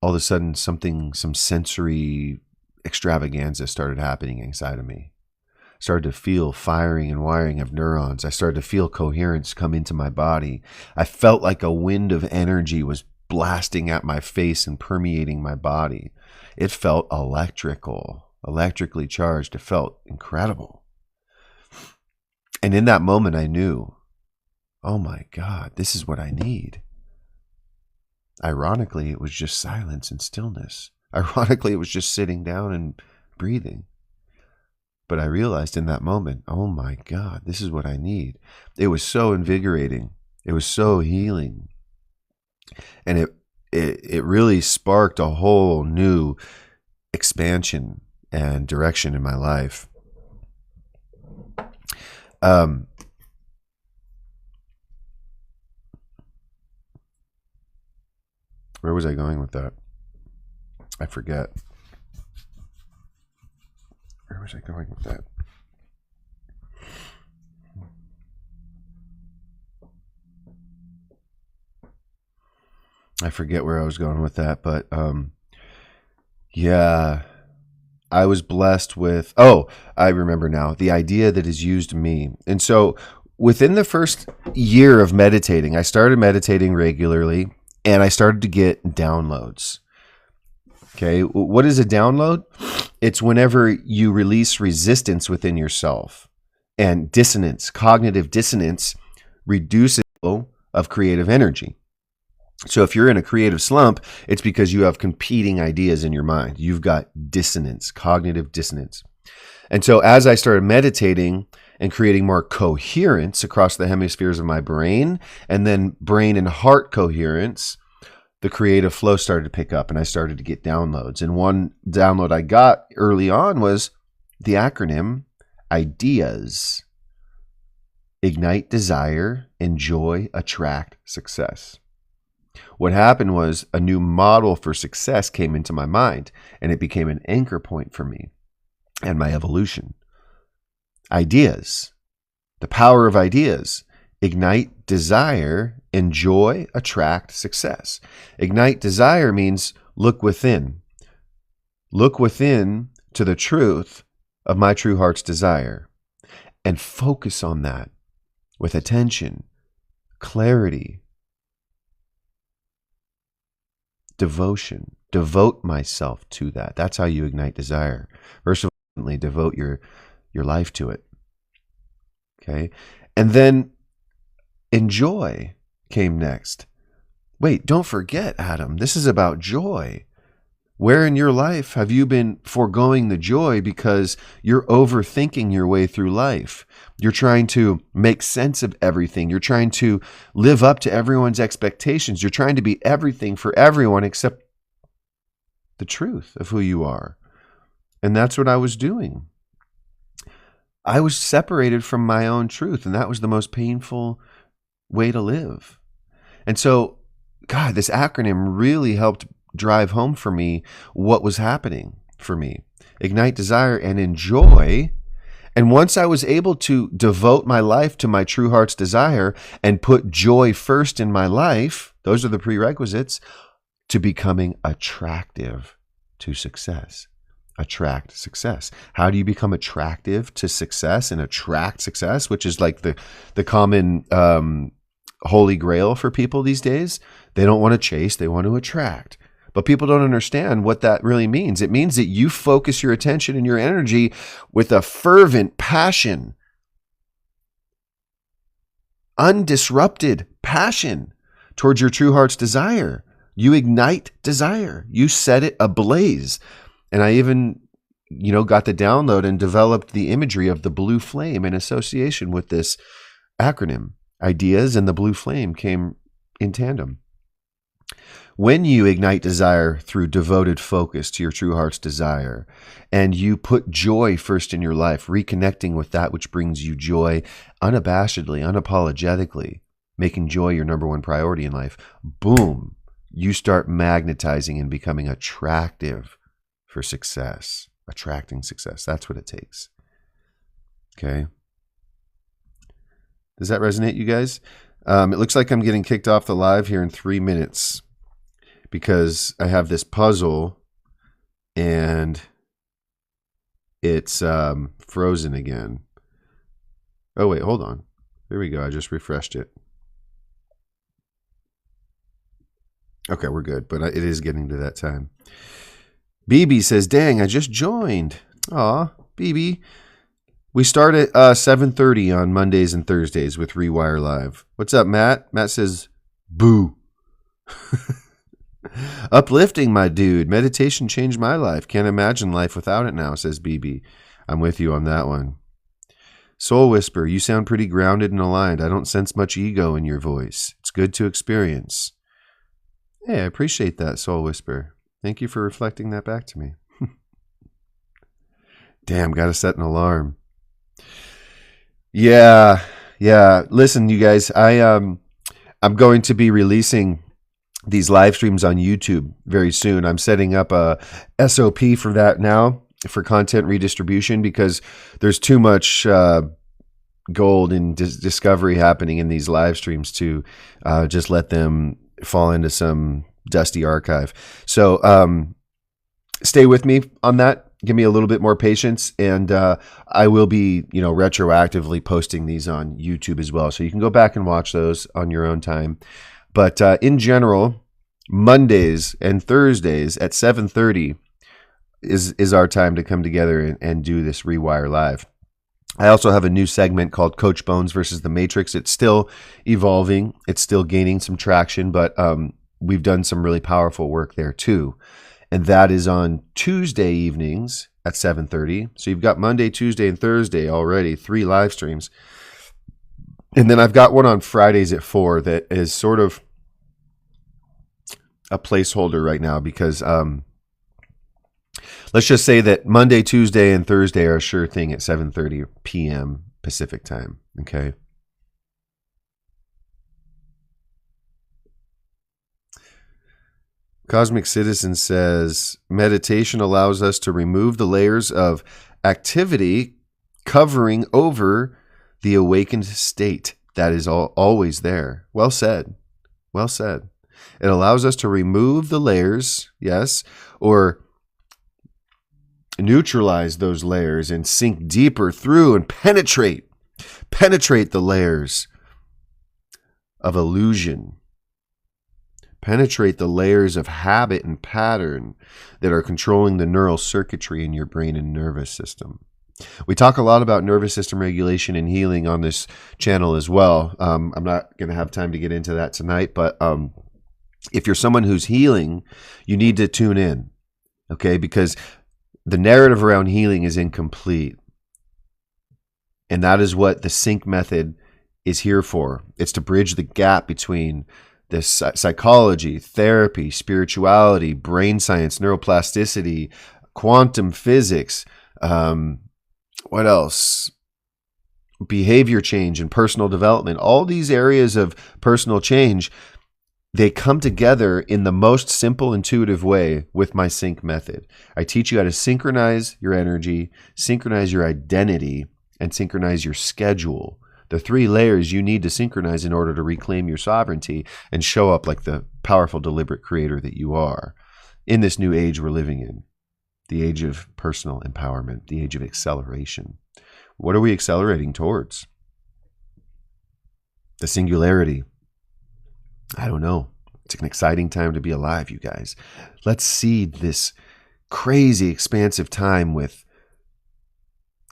all of a sudden, some sensory extravaganza started happening inside of me. Started to feel firing and wiring of neurons. I started to feel coherence come into my body. I felt like a wind of energy was blasting at my face and permeating my body. It felt electrically charged. It felt incredible. And in that moment, I knew, oh my God, this is what I need. Ironically, it was just silence and stillness. Ironically, it was just sitting down and breathing. But I realized in that moment, oh my God, this is what I need. It was so invigorating. It was so healing. And it really sparked a whole new expansion and direction in my life. Where was I going with that? I forget. Where was I going with that? I forget where I was going with that, but yeah, I was blessed with, I remember now, the idea that has used me. And so within the first year of meditating, I started meditating regularly and I started to get downloads. Okay, what is a download? It's whenever you release resistance within yourself, and dissonance, cognitive dissonance, reduces the flow of creative energy. So if you're in a creative slump, it's because you have competing ideas in your mind. You've got dissonance, cognitive dissonance. And so as I started meditating and creating more coherence across the hemispheres of my brain, and then brain and heart coherence, the creative flow started to pick up and I started to get downloads. And one download I got early on was the acronym IDEAS. Ignite desire, enjoy, attract success. What happened was a new model for success came into my mind, and it became an anchor point for me and my evolution. Ideas, the power of ideas. Ignite desire, enjoy, attract success. Ignite desire means look within. Look within to the truth of my true heart's desire and focus on that with attention, clarity, devotion. Devote myself to that. That's how you ignite desire. First of all, devote your life to it. Okay? And then enjoy came next. Wait, don't forget, Adam, this is about joy. Where in your life have you been foregoing the joy because you're overthinking your way through life? You're trying to make sense of everything. You're trying to live up to everyone's expectations. You're trying to be everything for everyone except the truth of who you are. And that's what I was doing. I was separated from my own truth, and that was the most painful way to live. And so, God, this acronym really helped drive home for me what was happening for me. Ignite desire and enjoy. And once I was able to devote my life to my true heart's desire and put joy first in my life, those are the prerequisites to becoming attractive to success. Attract success. How do you become attractive to success and attract success, which is like the common holy grail for people these days? They don't want to chase, they want to attract. But people don't understand what that really means. It means that you focus your attention and your energy with a fervent passion, undisrupted passion towards your true heart's desire. You ignite desire. You set it ablaze. And I even, got the download and developed the imagery of the blue flame in association with this acronym. Ideas and the blue flame came in tandem. When you ignite desire through devoted focus to your true heart's desire, and you put joy first in your life, reconnecting with that which brings you joy unabashedly, unapologetically, making joy your number one priority in life, boom, you start magnetizing and becoming attractive for success, attracting success. That's what it takes. Okay. Does that resonate, you guys? It looks like I'm getting kicked off the live here in 3 minutes because I have this puzzle and it's frozen again. Oh, wait, hold on. There we go. I just refreshed it. Okay, we're good, but it is getting to that time. BB says, dang, I just joined. Aw, BB. We start at 7:30 on Mondays and Thursdays with Rewire Live. What's up, Matt? Matt says, boo. Uplifting, my dude. Meditation changed my life. Can't imagine life without it now, says BB. I'm with you on that one. Soul Whisper, you sound pretty grounded and aligned. I don't sense much ego in your voice. It's good to experience. Hey, I appreciate that, Soul Whisper. Thank you for reflecting that back to me. Damn, gotta set an alarm. Yeah. Listen, you guys, I'm going to be releasing these live streams on YouTube very soon. I'm setting up a SOP for that now for content redistribution because there's too much gold and discovery happening in these live streams to just let them fall into some dusty archive. So stay with me on that. Give me a little bit more patience, and I will be, retroactively posting these on YouTube as well. So you can go back and watch those on your own time. But in general, Mondays and Thursdays at 7:30 is our time to come together and do this Rewire Live. I also have a new segment called Coach Bones versus the Matrix. It's still evolving. It's still gaining some traction, but we've done some really powerful work there too. And that is on Tuesday evenings at 7:30. So you've got Monday, Tuesday, and Thursday already, 3 live streams. And then I've got one on Fridays at 4 that is sort of a placeholder right now because let's just say that Monday, Tuesday, and Thursday are a sure thing at 7:30 p.m. Pacific time. Okay. Cosmic Citizen says, meditation allows us to remove the layers of activity covering over the awakened state that is always there. Well said. Well said. It allows us to remove the layers, yes, or neutralize those layers and sink deeper through and penetrate the layers of illusion. Penetrate the layers of habit and pattern that are controlling the neural circuitry in your brain and nervous system. We talk a lot about nervous system regulation and healing on this channel as well. I'm not going to have time to get into that tonight, but if you're someone who's healing, you need to tune in, okay? Because the narrative around healing is incomplete. And that is what the sync method is here for. It's to bridge the gap between the psychology, therapy, spirituality, brain science, neuroplasticity, quantum physics, what else? Behavior change and personal development. All these areas of personal change, they come together in the most simple, intuitive way with my sync method. I teach you how to synchronize your energy, synchronize your identity, and synchronize your schedule. The 3 layers you need to synchronize in order to reclaim your sovereignty and show up like the powerful, deliberate creator that you are in this new age we're living in. The age of personal empowerment, the age of acceleration. What are we accelerating towards? The singularity. I don't know. It's an exciting time to be alive, you guys. Let's seed this crazy, expansive time with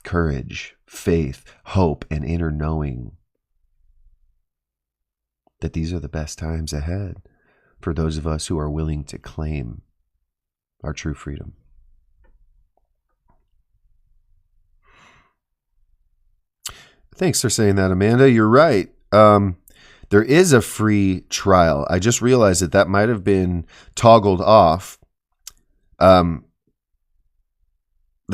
courage, faith, hope, and inner knowing that these are the best times ahead for those of us who are willing to claim our true freedom. Thanks for saying that, Amanda. You're right. There is a free trial. I just realized that might have been toggled off. The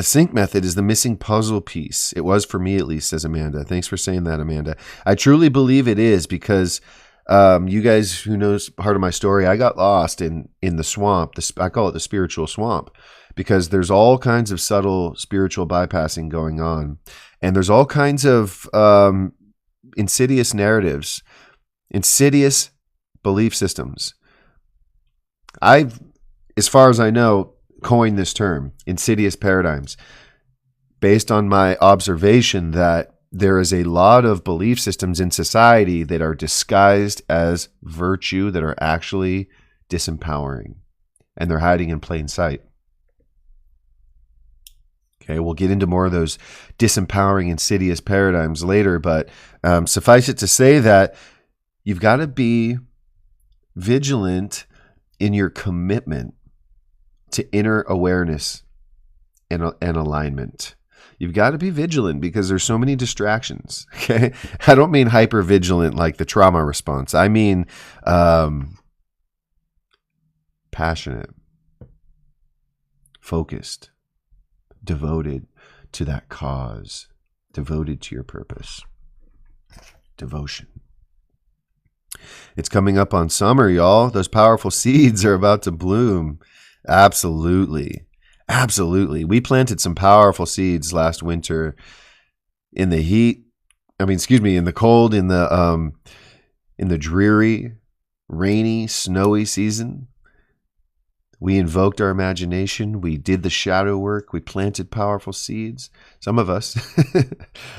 sync method is the missing puzzle piece. It was for me, at least, says Amanda. Thanks for saying that, Amanda. I truly believe it is because you guys who knows part of my story, I got lost in the swamp. I call it the spiritual swamp because there's all kinds of subtle spiritual bypassing going on. And there's all kinds of insidious narratives, insidious belief systems. I've, as far as I know, coined this term, insidious paradigms, based on my observation that there is a lot of belief systems in society that are disguised as virtue that are actually disempowering, and they're hiding in plain sight. Okay, we'll get into more of those disempowering, insidious paradigms later, but suffice it to say that you've got to be vigilant in your commitment to inner awareness and alignment. You've got to be vigilant because there's so many distractions. Okay, I don't mean hyper vigilant like the trauma response. I mean passionate, focused, devoted to that cause, devoted to your purpose. Devotion. It's coming up on summer, y'all. Those powerful seeds are about to bloom. Absolutely. Absolutely. We planted some powerful seeds last winter in the heat. In the cold, in the dreary, rainy, snowy season. We invoked our imagination. We did the shadow work. We planted powerful seeds. Some of us.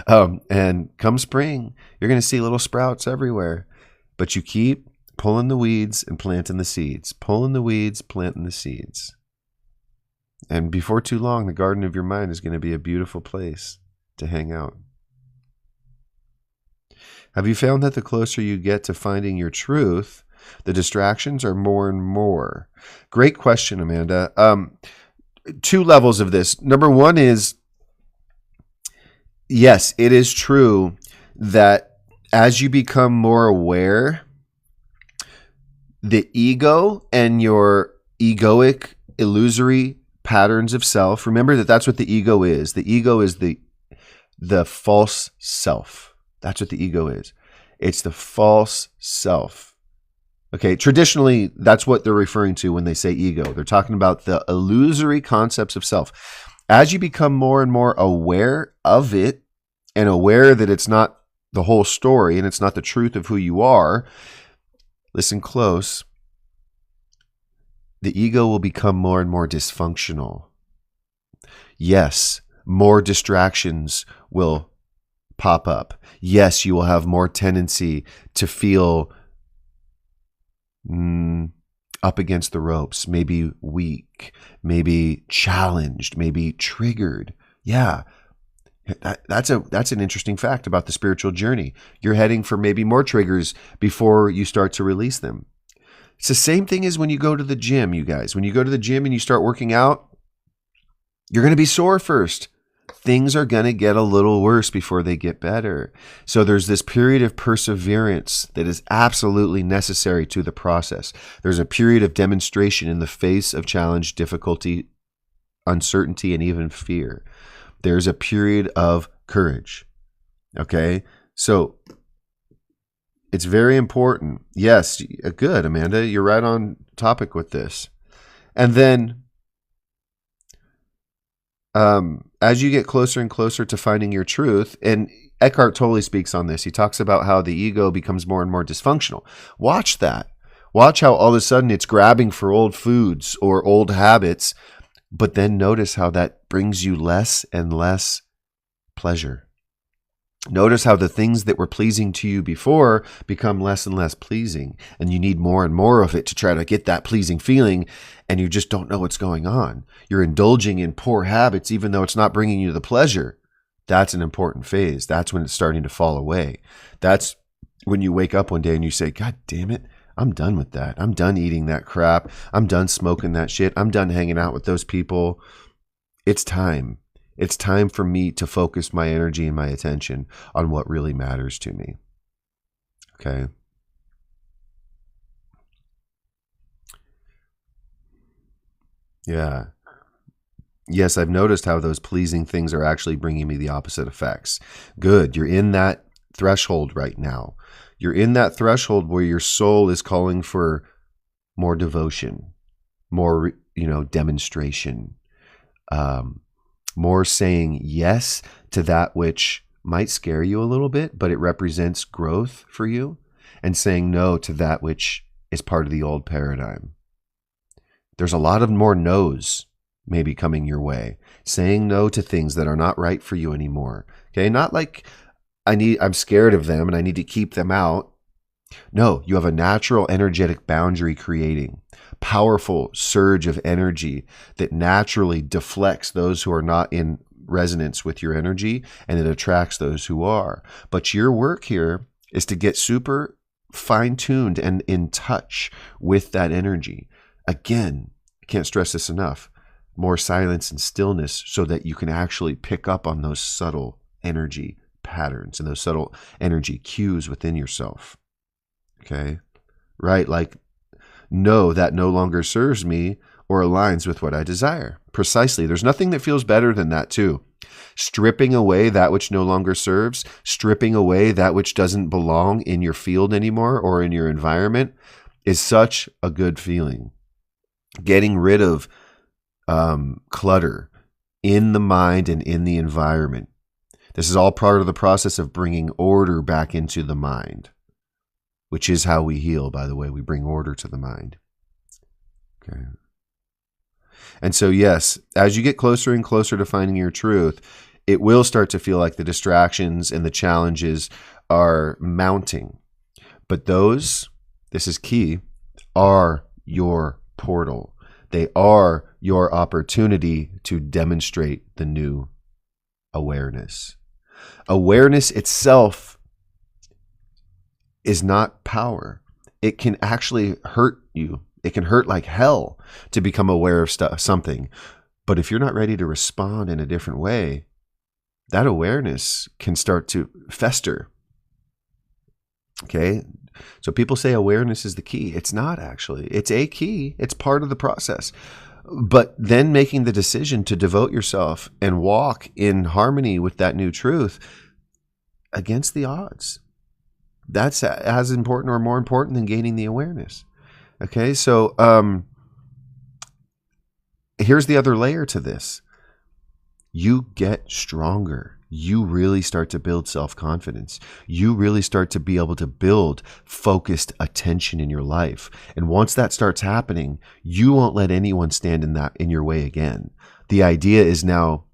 And come spring, you're going to see little sprouts everywhere. But you keep pulling the weeds and planting the seeds. Pulling the weeds, planting the seeds. And before too long, the garden of your mind is going to be a beautiful place to hang out. Have you found that the closer you get to finding your truth, the distractions are more and more? Great question, Amanda. 2 levels of this. Number 1 is, yes, it is true that as you become more aware, the ego and your egoic, illusory patterns of self, remember that that's what the ego is. The ego is the false self. That's what the ego is. It's the false self. Okay, traditionally, that's what they're referring to when they say ego. They're talking about the illusory concepts of self. As you become more and more aware of it and aware that it's not the whole story and it's not the truth of who you are, listen close, the ego will become more and more dysfunctional. Yes, more distractions will pop up. Yes, you will have more tendency to feel up against the ropes, maybe weak, maybe challenged, maybe triggered. Yeah, that's an interesting fact about the spiritual journey. You're heading for maybe more triggers before you start to release them. It's the same thing as when you go to the gym, you guys. When you go to the gym and you start working out, you're going to be sore first. Things are going to get a little worse before they get better. So there's this period of perseverance that is absolutely necessary to the process. There's a period of demonstration in the face of challenge, difficulty, uncertainty, and even fear. There's a period of courage. Okay? So it's very important. Yes, good, Amanda. You're right on topic with this. And then as you get closer and closer to finding your truth, and Eckhart totally speaks on this. He talks about how the ego becomes more and more dysfunctional. Watch that. Watch how all of a sudden it's grabbing for old foods or old habits, but then notice how that brings you less and less pleasure. Notice how the things that were pleasing to you before become less and less pleasing, and you need more and more of it to try to get that pleasing feeling, and you just don't know what's going on. You're indulging in poor habits even though it's not bringing you the pleasure. That's an important phase. That's when it's starting to fall away. That's when you wake up one day and you say, God damn it, I'm done with that. I'm done eating that crap. I'm done smoking that shit. I'm done hanging out with those people. It's time. It's time for me to focus my energy and my attention on what really matters to me. Okay? Yeah. Yes, I've noticed how those pleasing things are actually bringing me the opposite effects. Good. You're in that threshold right now. You're in that threshold where your soul is calling for more devotion, more, demonstration, more saying yes to that which might scare you a little bit, but it represents growth for you, and saying no to that which is part of the old paradigm. There's a lot of more no's maybe coming your way, saying no to things that are not right for you anymore. Okay, not like I'm scared of them and I need to keep them out. No, you have a natural energetic boundary creating, powerful surge of energy that naturally deflects those who are not in resonance with your energy, and it attracts those who are. But your work here is to get super fine-tuned and in touch with that energy. Again, I can't stress this enough. More silence and stillness so that you can actually pick up on those subtle energy patterns and those subtle energy cues within yourself. Okay? Right? Like, no, that no longer serves me or aligns with what I desire. Precisely. There's nothing that feels better than that too. Stripping away that which no longer serves, stripping away that which doesn't belong in your field anymore or in your environment is such a good feeling. Getting rid of clutter in the mind and in the environment. This is all part of the process of bringing order back into the mind, which is how we heal, by the way. We bring order to the mind. Okay. And so, yes, as you get closer and closer to finding your truth, it will start to feel like the distractions and the challenges are mounting. But those, this is key, are your portal. They are your opportunity to demonstrate the new awareness. Awareness itself is not power. It can actually hurt you. It can hurt like hell to become aware of something. But if you're not ready to respond in a different way, that awareness can start to fester. Okay? So people say awareness is the key. It's not actually. It's a key. It's part of the process. But then making the decision to devote yourself and walk in harmony with that new truth against the odds. that's as important or more important than gaining the awareness. Okay, so here's the other layer to this. You get stronger. You really start to build self-confidence. You really start to be able to build focused attention in your life. And once that starts happening, you won't let anyone stand in your way again. The idea is now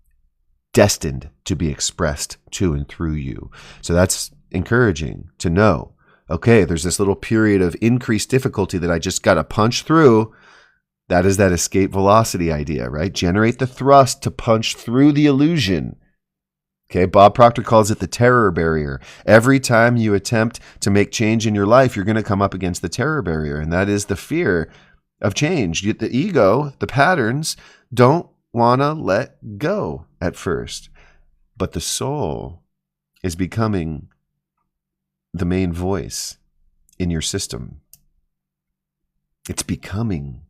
destined to be expressed to and through you. So that's encouraging to know. Okay, there's this little period of increased difficulty that I just got to punch through. That is that escape velocity idea, right? Generate the thrust to punch through the illusion. Okay, Bob Proctor calls it the terror barrier. Every time you attempt to make change in your life, you're going to come up against the terror barrier, and that is the fear of change. The ego, the patterns, don't want to let go at first. But the soul is becoming the main voice in your system. It's becoming.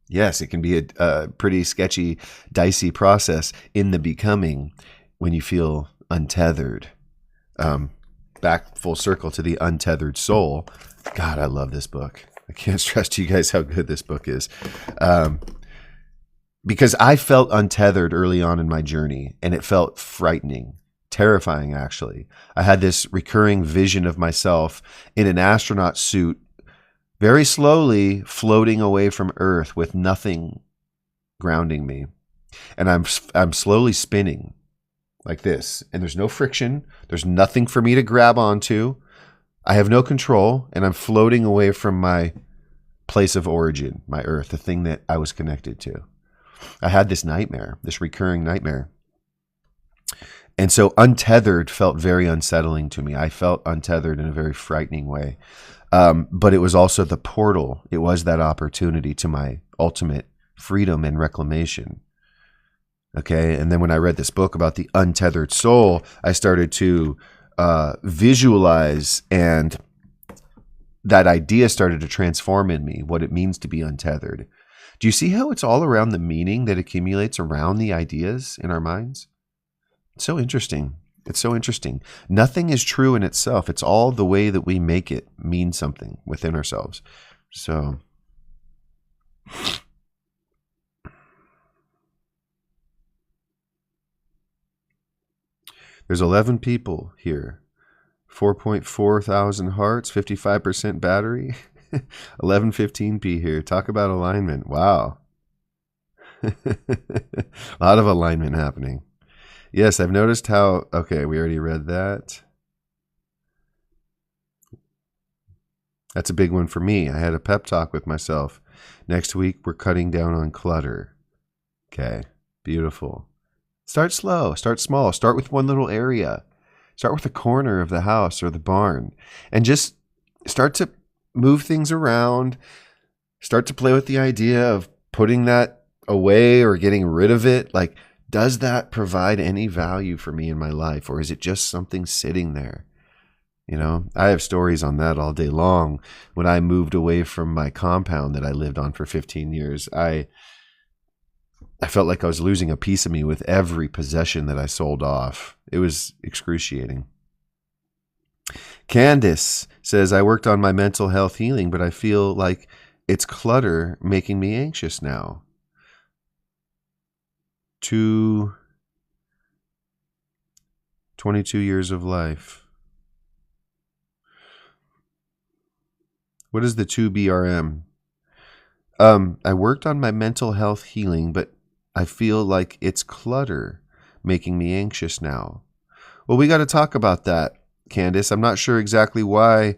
Yes, it can be a pretty sketchy, dicey process in the becoming when you feel untethered. Back full circle to the untethered soul. God, I love this book. I can't stress to you guys how good this book is. Because I felt untethered early on in my journey, and it felt frightening, terrifying, actually. I had this recurring vision of myself in an astronaut suit, very slowly floating away from Earth with nothing grounding me. And I'm slowly spinning like this, and there's no friction. There's nothing for me to grab onto. I have no control, and I'm floating away from my place of origin, my Earth, the thing that I was connected to. I had this nightmare, this recurring nightmare. And so untethered felt very unsettling to me. I felt untethered in a very frightening way. But it was also the portal. It was that opportunity to my ultimate freedom and reclamation. Okay. And then when I read this book about the untethered soul, I started to visualize, and that idea started to transform in me what it means to be untethered. Do you see how it's all around the meaning that accumulates around the ideas in our minds? It's so interesting. It's so interesting. Nothing is true in itself. It's all the way that we make it mean something within ourselves. So there's 11 people here. 4.4 thousand hearts, 55% battery. 1115p here. Talk about alignment. Wow. A lot of alignment happening. Yes, I've noticed how... Okay, we already read that. That's a big one for me. I had a pep talk with myself. Next week, we're cutting down on clutter. Okay, beautiful. Start slow. Start small. Start with one little area. Start with a corner of the house or the barn. And just start to move things around. Start to play with the idea of putting that away or getting rid of it. Like, does that provide any value for me in my life, or is it just something sitting there? You know, I have stories on that all day long. When I moved away from my compound that I lived on for 15 years, I felt like I was losing a piece of me with every possession that I sold off. It was excruciating. Candace says, I worked on my mental health healing, but I feel like it's clutter making me anxious now. 22 years of life. What is the 2BRM? I worked on my mental health healing, but I feel like it's clutter making me anxious now. Well, we got to talk about that, Candace. I'm not sure exactly why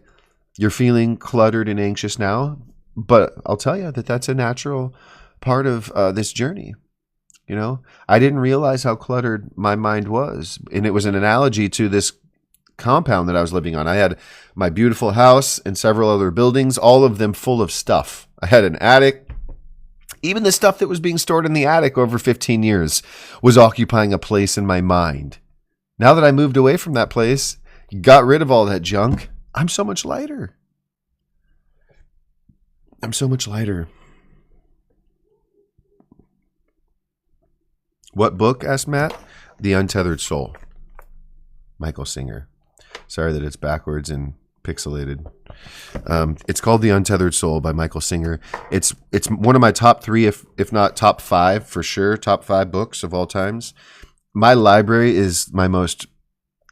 you're feeling cluttered and anxious now, but I'll tell you that that's a natural part of this journey. You know, I didn't realize how cluttered my mind was. And it was an analogy to this compound that I was living on. I had my beautiful house and several other buildings, all of them full of stuff. I had an attic. Even the stuff that was being stored in the attic over 15 years was occupying a place in my mind. Now that I moved away from that place, got rid of all that junk, I'm so much lighter. I'm so much lighter. What book? Asked Matt. The Untethered Soul. Michael Singer. Sorry that it's backwards in pixelated. It's called The Untethered Soul by Michael Singer. It's one of my top 3, if not top 5 for sure, top 5 books of all times. My library is my most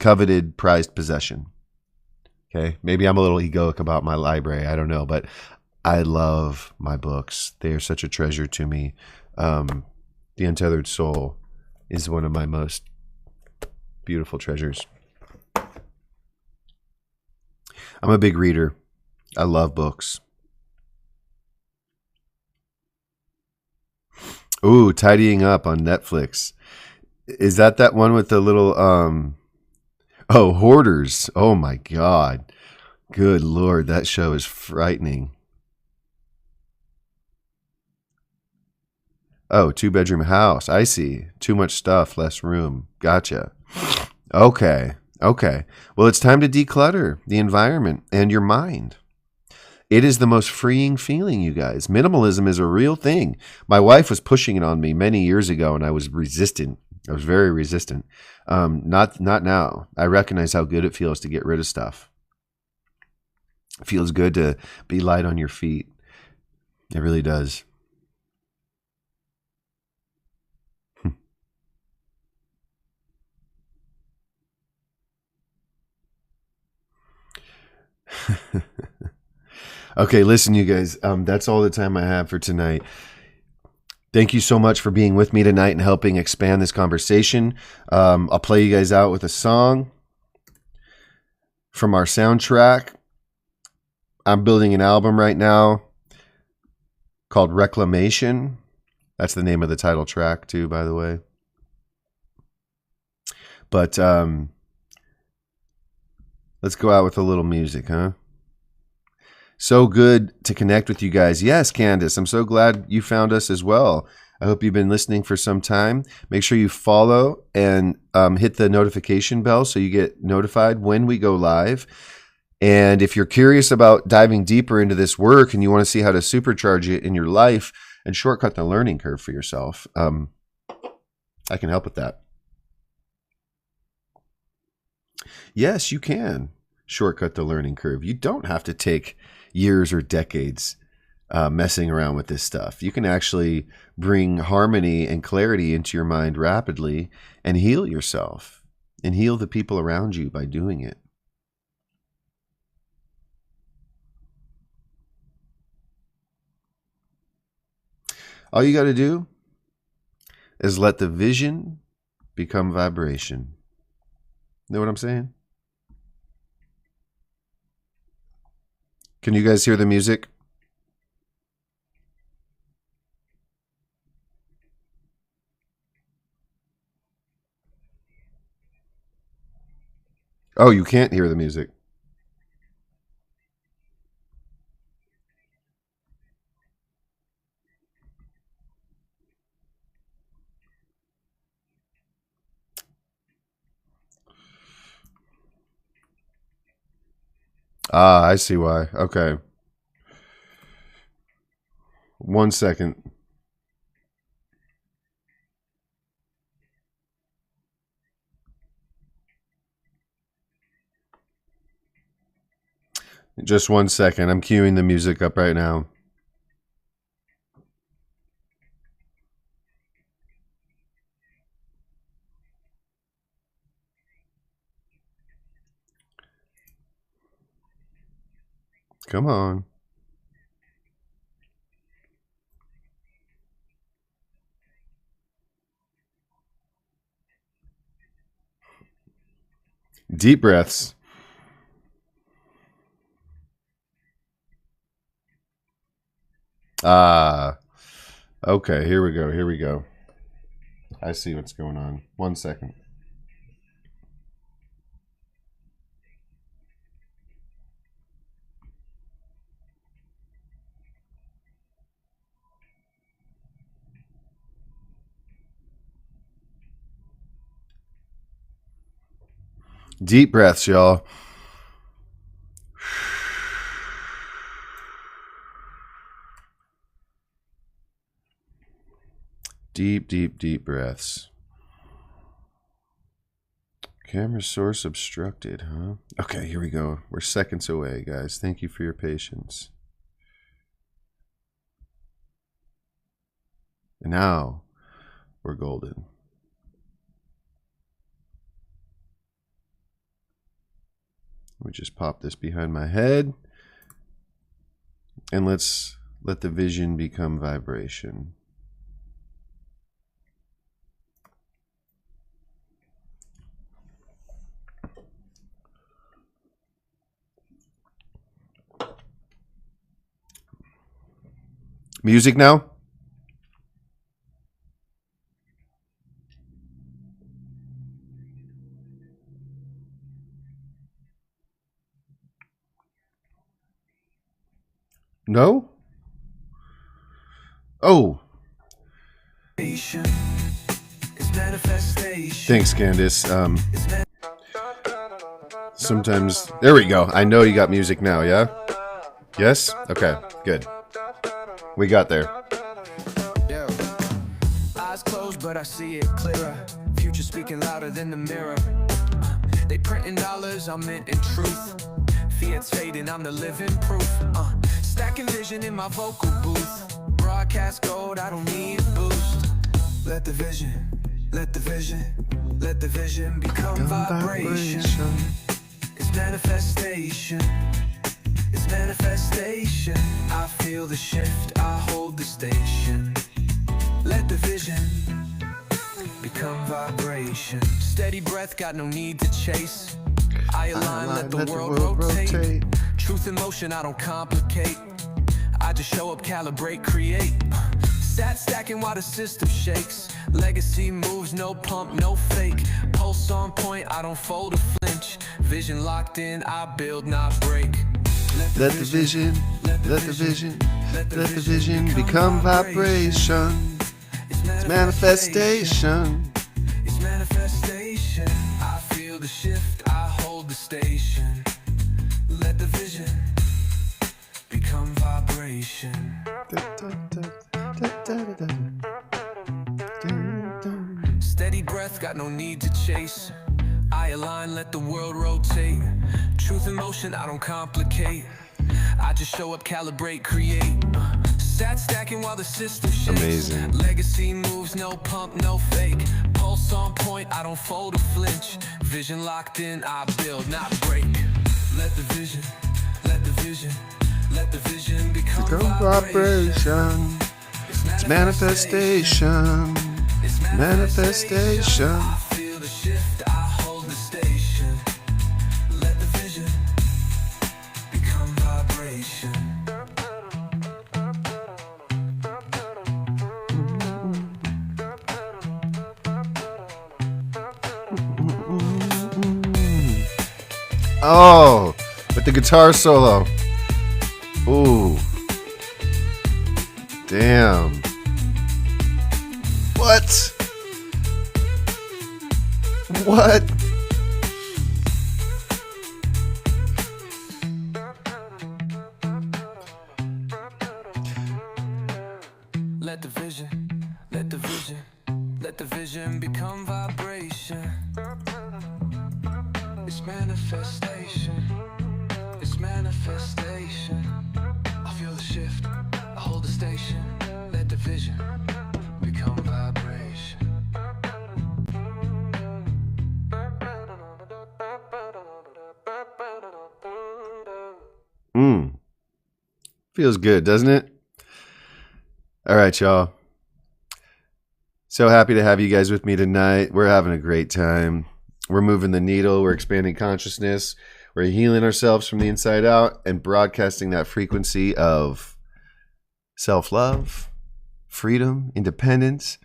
coveted, prized possession. Okay, maybe I'm a little egoic about my library. I don't know, but I love my books. They are such a treasure to me. The Untethered Soul is one of my most beautiful treasures. I'm a big reader. I love books. Ooh, Tidying Up on Netflix. Is that one with the little oh, Hoarders. Oh my God. Good Lord, that show is frightening. Oh, 2-bedroom house. I see. Too much stuff, less room. Gotcha. Okay. Well, it's time to declutter the environment and your mind. It is the most freeing feeling, you guys. Minimalism is a real thing. My wife was pushing it on me many years ago, and I was resistant. I was very resistant. Not now. I recognize how good it feels to get rid of stuff. It feels good to be light on your feet. It really does. Okay, listen, you guys. That's all the time I have for tonight. Thank you so much for being with me tonight and helping expand this conversation. I'll play you guys out with a song from our soundtrack. I'm building an album right now called Reclamation. That's the name of the title track, too, by the way. But let's go out with a little music, huh? So good to connect with you guys. Yes, Candace, I'm so glad you found us as well. I hope you've been listening for some time. Make sure you follow and hit the notification bell so you get notified when we go live. And if you're curious about diving deeper into this work and you want to see how to supercharge it in your life and shortcut the learning curve for yourself, I can help with that. Yes, you can shortcut the learning curve. You don't have to take years or decades messing around with this stuff. You can actually bring harmony and clarity into your mind rapidly and heal yourself and heal the people around you by doing it. All you got to do is let the vision become vibration. Know what I'm saying? Can you guys hear the music? Oh, you can't hear the music. Ah, I see why. Okay. 1 second. Just 1 second. I'm queuing the music up right now. Come on. Deep breaths. Ah. Okay, here we go. Here we go. I see what's going on. 1 second. Deep breaths, y'all. Deep, deep, deep breaths. Camera source obstructed, huh? Okay, here we go. We're seconds away, guys. Thank you for your patience. And now we're golden. We just pop this behind my head. And let's let the vision become vibration. Music now? No? Oh. Thanks, Candace. Sometimes... There we go. I know you got music now, yeah? Yes? Okay, good. We got there.
Yo. Eyes closed, but I see it clearer. Future speaking louder than the mirror. They printing dollars, I'm minting truth. Fiat's fading, I'm the living proof. Stacking vision in my vocal booth. Broadcast gold, I don't need a boost. Let the vision become vibration. It's manifestation. It's manifestation. I feel the shift, I hold the station. Let the vision become vibration. Steady breath, got no need to chase. I align, let the world rotate. Truth in motion, I don't complicate. I just show up, calibrate, create. Sat stacking while the system shakes. Legacy moves, no pump, no fake. Pulse on point, I don't fold or flinch. Vision locked in, I build, not break.
Let the vision become vibration. It's manifestation.
It's manifestation. I feel the shift, I hold the station. Let the vision become vibration. Steady breath, got no need to chase. I align, let the world rotate. Truth in motion, I don't complicate. I just show up, calibrate, create. Sat stacking while the system shakes.
Amazing.
Legacy moves, no pump, no fake. Pulse on point, I don't fold or flinch. Vision locked in, I build, not break. Let the vision become vibration.
It's manifestation. Manifestation.
I feel the shift, I hold the station. Let the vision become vibration.
Oh, with the guitar solo. Ooh. Damn. What? What?
Let the vision become vibration. It's manifestation. It's manifestation. I feel the shift, I hold the station. Let the vision become vibration.
Feels good, doesn't it? All right, y'all. So happy to have you guys with me tonight. We're having a great time. We're moving the needle. We're expanding consciousness. We're healing ourselves from the inside out and broadcasting that frequency of self-love, freedom, independence,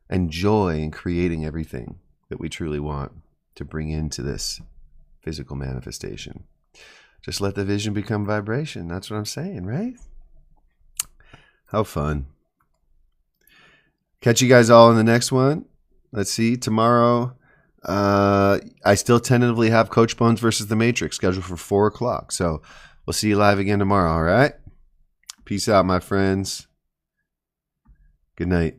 and joy in creating everything that we truly want to bring into this physical manifestation. Just let the vision become vibration. That's what I'm saying, right? How fun. Catch you guys all in the next one. Let's see. Tomorrow, I still tentatively have Coach Bones versus The Matrix scheduled for 4 o'clock. So we'll see you live again tomorrow, all right? Peace out, my friends. Good night.